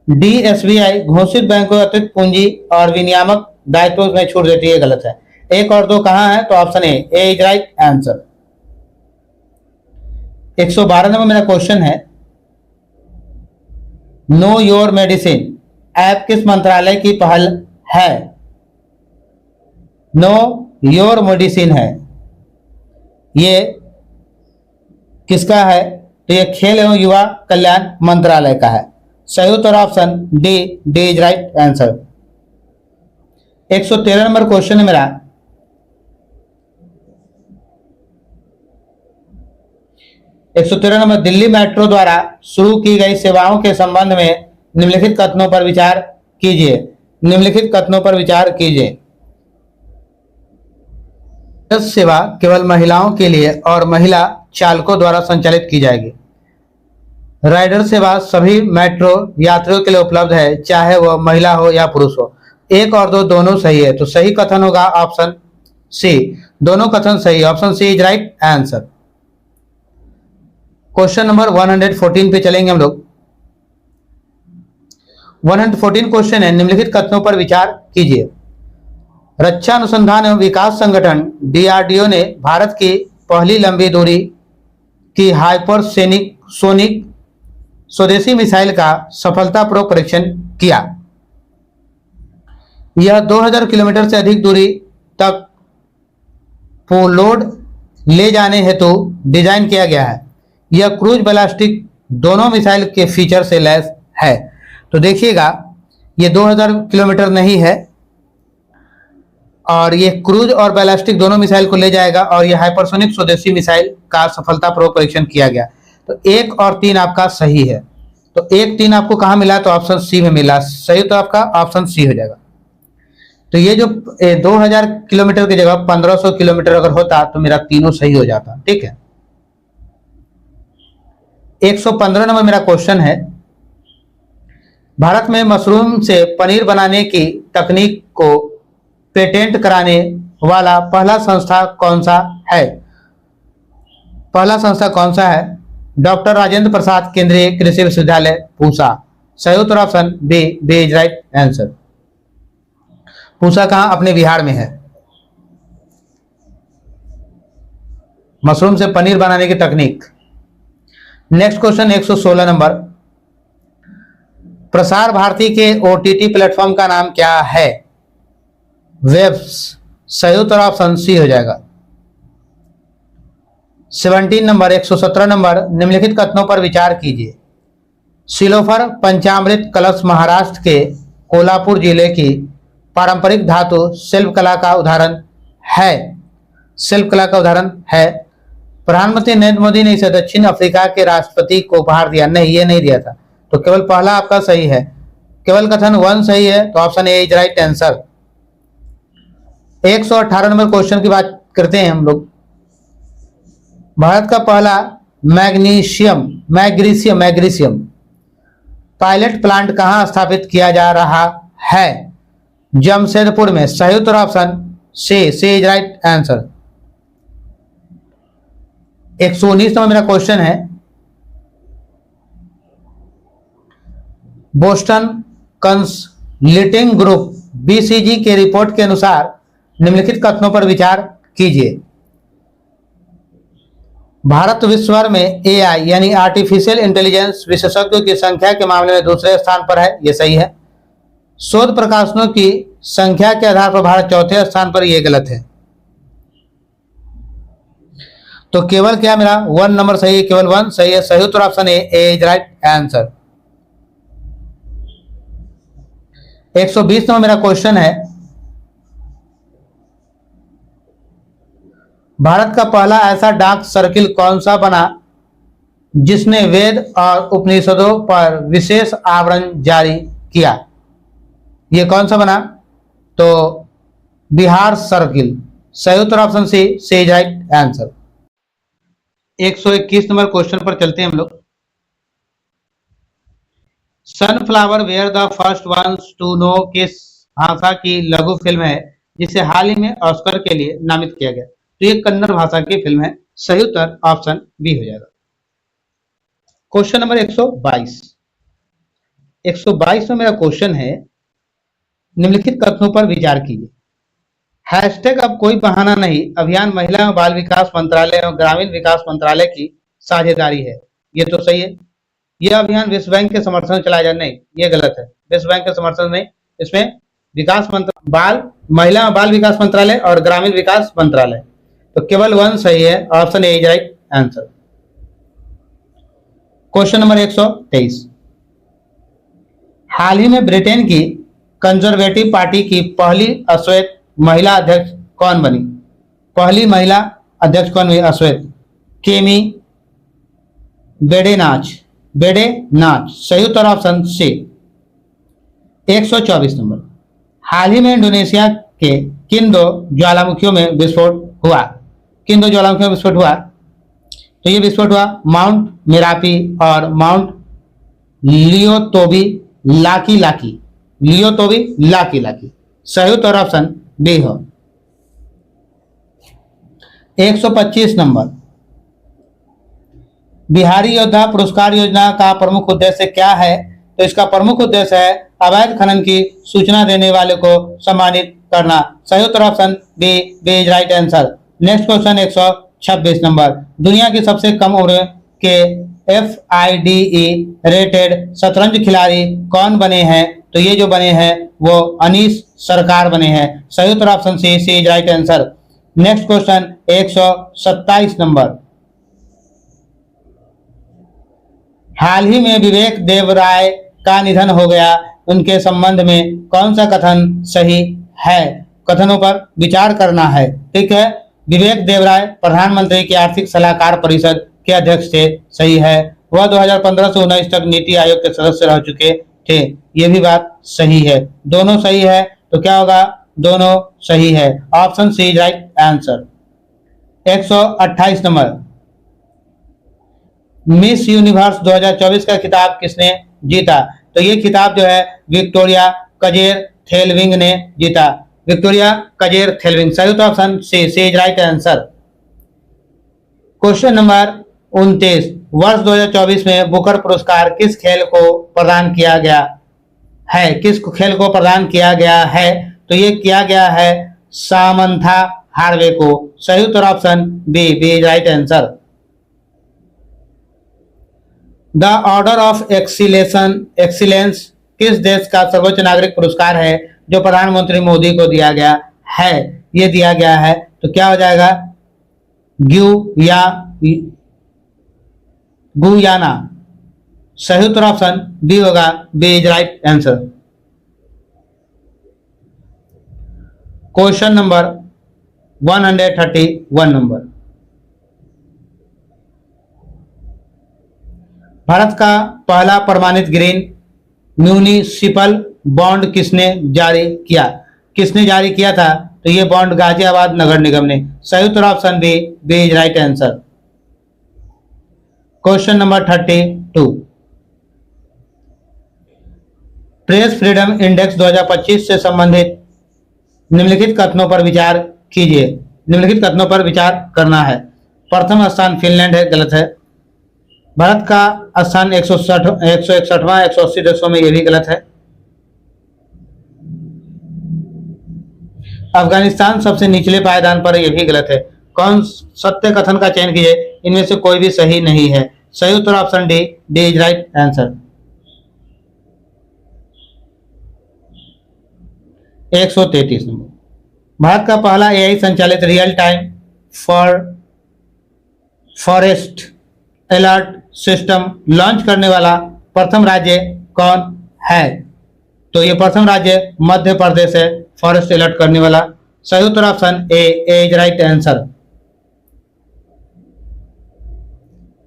डी, एसबीआई घोषित बैंकों अतिरिक्त पूंजी और विनियामक दायित्वों में छूट देती है, गलत है। 1 और 2 कहां है? तो option A is right answer. 112 number मेरा क्वेश्चन है, नो योर मेडिसिन ऐप किस मंत्रालय की पहल है? नो योर मेडिसिन है, ये किसका है? तो ये खेल एवं युवा कल्याण मंत्रालय का है। सही उत्तर option D is right answer. 113 number question है मेरा, 113 नंबर, दिल्ली मेट्रो द्वारा शुरू की गई सेवाओं के संबंध में निम्नलिखित कथनों पर विचार कीजिए। निम्नलिखित कथनों पर विचार कीजिए। बस सेवा केवल महिलाओं के लिए और महिला चालकों द्वारा संचालित की जाएगी। राइडर सेवा सभी मेट्रो यात्रियों के लिए उपलब्ध है, चाहे वह महिला हो या पुरुष हो। 1 और 2 दोनों सही है, तो सही कथन होगा ऑप्शन सी। दोनों कथन सही, option C is right answer. Question number 114 पे चलेंगे हम लोग। 114 क्वेश्चन है, निम्नलिखित कथनों पर विचार कीजिए। रक्षा अनुसंधान एवं विकास संगठन डीआरडीओ ने भारत की पहली लंबी दूरी की हाइपरसोनिक स्वदेशी मिसाइल का सफलतापूर्वक परीक्षण किया। यह 2000 किलोमीटर से अधिक दूरी तक पेलोड ले जाने हेतु डिजाइन किया गया है। यह क्रूज बैलिस्टिक दोनों मिसाइल के फीचर से लैस है। तो देखिएगा, ये 2000 किलोमीटर नहीं है और ये क्रूज और बैलिस्टिक दोनों मिसाइल को ले जाएगा और ये हाइपरसोनिक स्वदेशी मिसाइल का सफलतापूर्वक परीक्षण किया गया। तो 1 और 3 आपका सही है। तो 1, 3 आपको कहाँ मिला? तो ऑप्शन सी में मिला। सही तो आपका ऑप्शन सी हो जाएगा। तो ये जो 2000 किलोमीटर की जगह 1500 किलोमीटर अगर होता तो मेरा तीनों सही हो जाता। ठीक है। 115 नंबर मेरा क्वेश्चन है, भारत में मशरूम से पनीर बनाने की तकनीक को पेटेंट कराने वाला पहला संस्था कौन सा है? पहला संस्था कौन सा है? डॉक्टर राजेंद्र प्रसाद केंद्रीय कृषि विश्वविद्यालय पूसा। सही उत्तर option B is right answer. Pusa कहां? अपने बिहार में है। मशरूम से पनीर बनाने की तकनीक। Next question 116 number, Prasar Bharati के ओटीटी प्लेटफॉर्म का नाम क्या है? वेब्स। सही उत्तर ऑप्शन सी हो जाएगा। 17 नंबर 117 नंबर, निम्नलिखित कथनों पर विचार कीजिए। सिलोफर पंचामृत कलश महाराष्ट्र के कोल्हापुर जिले की पारंपरिक धातु शिल्प कला का उदाहरण है। शिल्प कला का उदाहरण है। प्रधानमंत्री नरेंद्र मोदी ने इसे दक्षिण अफ्रीका के राष्ट्रपति को उपहार दिया। नहीं, ये नहीं दिया था। तो केवल पहला आपका सही है। केवल कथन 1 सही है। तो option A is right answer. 118 number question की बात करते हैं हम लोग। भारत का पहला मैग्नीशियम पायलट प्लांट कहां स्थापित किया जा रहा है? जमशेदपुर में। सही उत्तर option C is right answer. 119 number मेरा क्वेश्चन है, बोस्टन कंसल्टिंग ग्रुप बीसीजी के रिपोर्ट के अनुसार निम्नलिखित कथनों पर विचार कीजिए। भारत विश्व भर में एआई यानी आर्टिफिशियल इंटेलिजेंस विशेषज्ञों की संख्या के मामले में दूसरे स्थान पर है। यह सही है। शोध प्रकाशनों की संख्या के आधार पर भारत चौथे स्थान पर। यह गलत है। तो केवल क्या मेरा 1 नंबर सही है? केवल 1 सही है। सही उत्तर option A is right answer. 120 number मेरा क्वेश्चन है, भारत का पहला ऐसा डाक सर्किल कौन सा बना जिसने वेद और उपनिषदों पर विशेष आवरण जारी किया? यह कौन सा बना? तो बिहार सर्किल। सही उत्तर option C is right answer. 121 number question पर चलते हैं हम लोग। Sunflower were the first ones to know किस भाषा की लघु फिल्म है जिसे हाल ही में ऑस्कर के लिए नामित किया गया? तो ये कन्नड़ भाषा की फिल्म है। सही उत्तर ऑप्शन बी हो जाएगा। Question number 122। 122 में मेरा क्वेश्चन है, निम्नलिखित कथनों पर विचार कीजिए। हैशटैग अब कोई बहाना नहीं अभियान महिला एवं बाल विकास मंत्रालय एवं ग्रामीण विकास मंत्रालय की साझेदारी है। ये तो सही है। यह अभियान विश्व बैंक के समर्थन से चलाया जाए? नहीं, ये गलत है। विश्व बैंक के समर्थन नहीं, इसमें विकास महिला एवं बाल विकास मंत्रालय और ग्रामीण विकास मंत्रालय। तो केवल 1 सही है। Option A is right answer. Question number 123। हाल ही में ब्रिटेन की कंजर्वेटिव पार्टी की पहली अश्वेत महिला अध्यक्ष कौन बनी? पहली महिला अध्यक्ष कौन हुई? अश्वेत। केमी बेडेनाच। सही उत्तर ऑप्शन सी। 124 नंबर। हाल ही में इंडोनेशिया के किन 2 ज्वालामुखियों में विस्फोट हुआ? किन 2 ज्वालामुखियों में विस्फोट हुआ? तो ये विस्फोट हुआ माउंट मेरापी और माउंट लियोतोबी लाकी। सही उत्तर ऑप्शन बी हो। 125 नंबर। बिहारी योद्धा पुरस्कार योजना का प्रमुख उद्देश्य क्या है? तो इसका प्रमुख उद्देश्य है अवैध खनन की सूचना देने वाले को सम्मानित करना। सही उत्तर option B is right answer. Next question 126 number. दुनिया की सबसे कम उम्र के FIDE रेटेड शतरंज खिलाड़ी कौन बने हैं? तो ये जो बने हैं वो अनीस सरकार बने हैं। सही उत्तर option C is right answer. Next question 127 number. हाल ही में विवेक देवराय का निधन हो गया, उनके संबंध में कौन सा कथन सही है? कथनों पर विचार करना है। ठीक है, विवेक देवराय प्रधानमंत्री की आर्थिक सलाहकार परिषद के अध्यक्ष थे, सही है। वह 2015 से 19 तक नीति आयोग के सदस्य रह चुके थे, ये भी बात सही है। दोनों सही है, तो क्या होगा? दोनों सही है। Option C is right answer. 128 number. Miss Universe 2024 का खिताब किसने जीता? तो ये खिताब जो है विक्टोरिया कजेर थेलविंग ने जीता। Victoria Kjaer Theilvig. सही उत्तर option C is right answer. Question number 29। वर्ष 2024 में बुकर पुरस्कार किस खेल को प्रदान किया गया है? किस खेल को प्रदान किया गया है? तो ये किया गया है सामंथा हार्वे को। सही उत्तर option B is right answer. The order of excellence किस देश का सर्वोच्च नागरिक पुरस्कार है जो प्रधानमंत्री मोदी को दिया गया है? ये दिया गया है, तो क्या हो जाएगा? गुयाना। सही उत्तर ऑप्शन बी होगा, B is right answer. Question number 131 number. Bharat का पहला प्रमाणित ग्रीन म्यूनिसिपल बॉन्ड किसने जारी किया? किसने जारी किया था? तो ये बॉन्ड गाजियाबाद नगर निगम ने। सही उत्तर option B is right answer. Question number 32। Press freedom index 2025 से संबंधित निम्नलिखित कथनों पर विचार कीजिए। निम्नलिखित कथनों पर विचार करना है। प्रथम स्थान फिनलैंड है, गलत है। भारत का स्थान 161वां 180 देशों में, यह भी गलत है। अफगानिस्तान सबसे निचले पायदान पर, यह भी गलत है। कौन सत्य कथन का चयन कीजिए, इनमें से कोई भी सही नहीं है। सही उत्तर option D is right answer. 133 number. Bharat का पहला एआई संचालित real time forest alert system launch करने वाला प्रथम राज्य कौन है? तो ये प्रथम राज्य मध्य प्रदेश है, फॉरेस्ट अलर्ट करने वाला। सही उत्तर option A is right answer.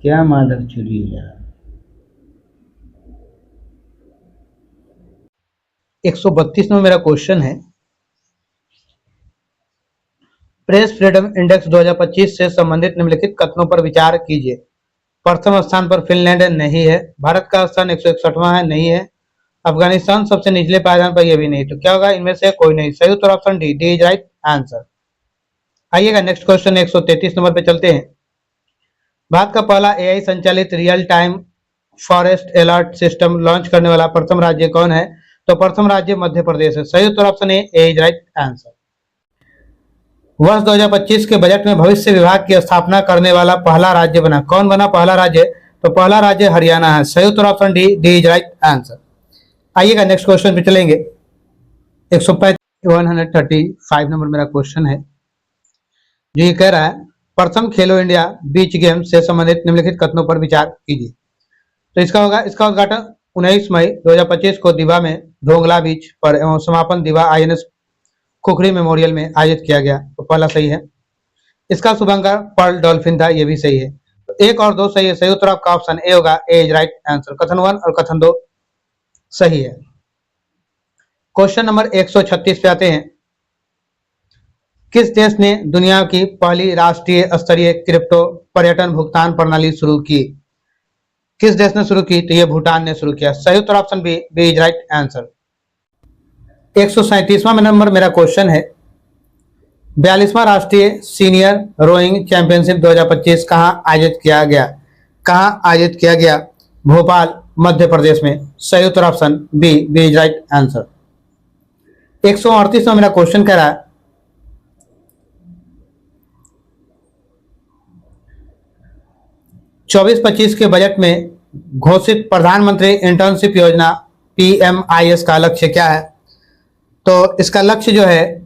क्या मादर चुरी है। 132 में मेरा क्वेश्चन है, प्रेस फ्रीडम इंडेक्स 2025 से संबंधित निम्नलिखित कथनों पर विचार कीजिए। प्रथम स्थान पर फिनलैंड नहीं है। भारत का स्थान 161वां है, नहीं है। अफगानिस्तान सबसे निचले पायदान पर, यह भी नहीं। तो क्या होगा? इनमें से कोई नहीं। सही उत्तर option D is right answer. आइएगा नेक्स्ट क्वेश्चन 133 नंबर पे चलते हैं। भारत का पहला एआई संचालित real time forest alert system launch करने वाला प्रथम राज्य कौन है? तो प्रथम राज्य मध्य प्रदेश है। सही उत्तर option A is right answer. वर्ष 2025 के बजट में भविष्य विभाग की स्थापना करने वाला पहला राज्य बना। कौन बना पहला राज्य? तो पहला राज्य हरियाणा है। सही उत्तर option D is right answer. आइएगा नेक्स्ट क्वेश्चन पे चलेंगे। 135 नंबर मेरा क्वेश्चन है, जो ये कह रहा है, प्रथम खेलो इंडिया बीच गेम से संबंधित निम्नलिखित कथनों पर विचार कीजिए। तो इसका होगा, इसका उद्घाटन 19 मई 2025 को दिवा में ढोंगला बीच पर एवं समापन दिवा आईएनएस खुखरी मेमोरियल में आयोजित किया गया। तो पहला सही है। इसका शुभांकर पर्ल डॉल्फिन था, यह भी सही है। तो एक और दो सही है। सही उत्तर आपका ऑप्शन ए होगा, ए इज राइट आंसर। कथन 1 और कथन 2 सही है। क्वेश्चन नंबर 136 पे आते हैं। किस देश ने दुनिया की पहली राष्ट्रीय स्तरीय क्रिप्टो पर्यटन भुगतान प्रणाली शुरू की? किस देश ने शुरू की? तो ये भूटान ने शुरू किया। सही उत्तर option B is right answer. 137वां नंबर मेरा क्वेश्चन है, 42वां राष्ट्रीय सीनियर रोइंग चैंपियनशिप 2025 कहां आयोजित किया गया? कहां आयोजित किया गया? भोपाल मध्य प्रदेश में। सही उत्तर option B is right answer. 138वां मेरा क्वेश्चन कह रहा है, 24-25 के बजट में घोषित प्रधानमंत्री इंटर्नशिप योजना PMIS का लक्ष्य क्या है? तो इसका लक्ष्य जो है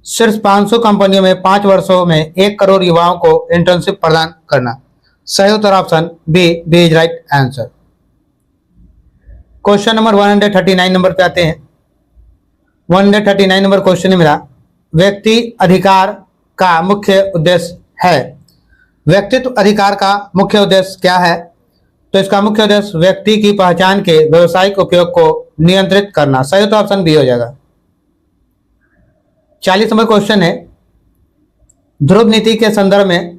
सिर्फ 500 कंपनियों में 5 वर्षों में 1 करोड़ युवाओं को इंटर्नशिप प्रदान करना। सही उत्तर option B is right answer. Question number 139 number पे आते हैं। 139 नंबर क्वेश्चन है मेरा, व्यक्ति अधिकार का मुख्य उद्देश्य है। व्यक्तित्व अधिकार का मुख्य उद्देश्य क्या है? तो इसका मुख्य उद्देश्य व्यक्ति की पहचान के व्यवसायिक उपयोग को नियंत्रित करना। सही तो ऑप्शन बी हो जाएगा। 40 नंबर क्वेश्चन है, ध्रुव नीति के संदर्भ में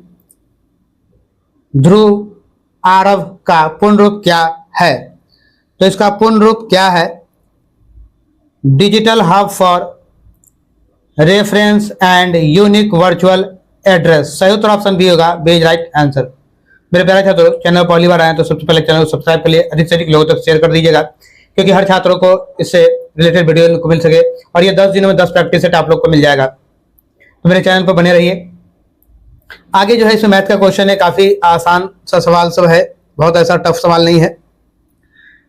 ध्रुव आरव का पूर्ण रूप क्या है? तो इसका पूर्ण रूप क्या है? Digital hub for reference and unique virtual address. सही उत्तर ऑप्शन बी होगा, बी इज राइट आंसर। मेरे प्यारे छात्रों, चैनल पहली बार आए तो सबसे पहले चैनल को सब्सक्राइब कर लिए, अधिक से अधिक लोगों तक शेयर कर दीजिएगा, क्योंकि हर छात्रों को इससे रिलेटेड वीडियो को मिल सके और ये 10 दिनों में 10 प्रैक्टिस सेट आप लोग को मिल जाएगा। तो मेरे चैनल पर बने रहिए। आगे जो है इसमें मैथ का क्वेश्चन है, काफी आसान सा सवाल सब है, बहुत ऐसा टफ सवाल नहीं है।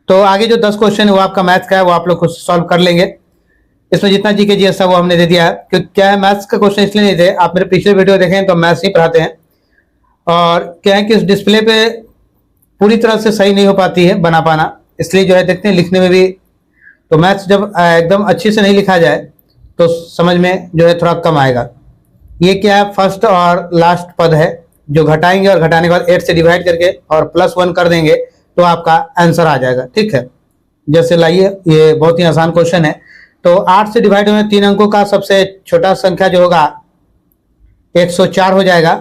तो आगे जो 10 क्वेश्चन है वो आपका मैथ का है, वो आप लोग खुद सॉल्व कर लेंगे। इसमें जितना जीके जीएस था वो हमने दे दिया है। क्योंकि क्या है, मैथ्स का क्वेश्चन इसलिए नहीं थे, आप मेरे पिछले वीडियो देखें तो मैथ्स ही पढ़ाते हैं, और क्या है कि इस डिस्प्ले पे पूरी तरह से सही नहीं हो पाती है बना पाना, इसलिए जो है देखते हैं लिखने में भी, तो मैथ्स जब एकदम अच्छे से नहीं लिखा जाए तो समझ में जो है थोड़ा कम आएगा। ये क्या है, फर्स्ट और लास्ट पद है जो घटाएंगे और घटाने के बाद 8 से डिवाइड करके और +1 कर देंगे तो आपका आंसर आ जाएगा। ठीक है, जैसे लाइए, ये बहुत ही आसान क्वेश्चन है। तो 8 से डिवाइड होने 3 अंकों का सबसे छोटा संख्या जो होगा 104 हो जाएगा,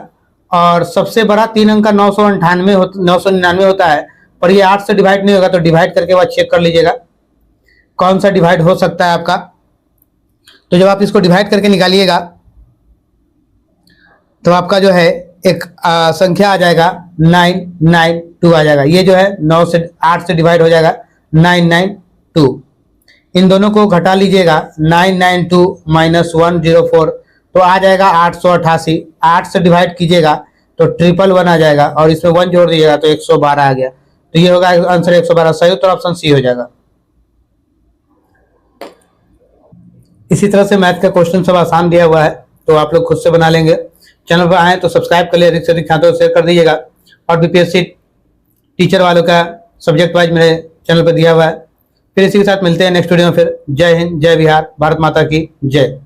और सबसे बड़ा 3 अंक का 999 होता है, पर ये 8 से डिवाइड नहीं होगा, तो डिवाइड करके बाद चेक कर लीजिएगा कौन सा डिवाइड हो सकता है आपका। तो जब आप इसको डिवाइड करके निकालिएगा तो आपका जो है एक संख्या आ जाएगा 992 आ जाएगा। ये जो है 8 से डिवाइड हो जाएगा 992। इन दोनों को घटा लीजिएगा, 992 - 104 तो आ जाएगा 888। 8 से डिवाइड कीजिएगा तो 111 आ जाएगा, और इसमें 1 जोड़ दीजिएगा तो 112 आ गया। तो ये होगा आंसर 112। सही उत्तर ऑप्शन सी हो जाएगा। इसी तरह से मैथ का क्वेश्चन सब आसान दिया हुआ है, तो आप लोग खुद से बना लेंगे। चैनल पर आए तो सब्सक्राइब कर लिए, अधिक से अधिक छात्रों को शेयर कर दीजिएगा, और बीपीएससी टीचर वालों का सब्जेक्ट वाइज मेरे चैनल पर दिया हुआ है। फिर इसी के साथ मिलते हैं नेक्स्ट वीडियो में। फिर जय हिंद, जय बिहार, भारत माता की जय।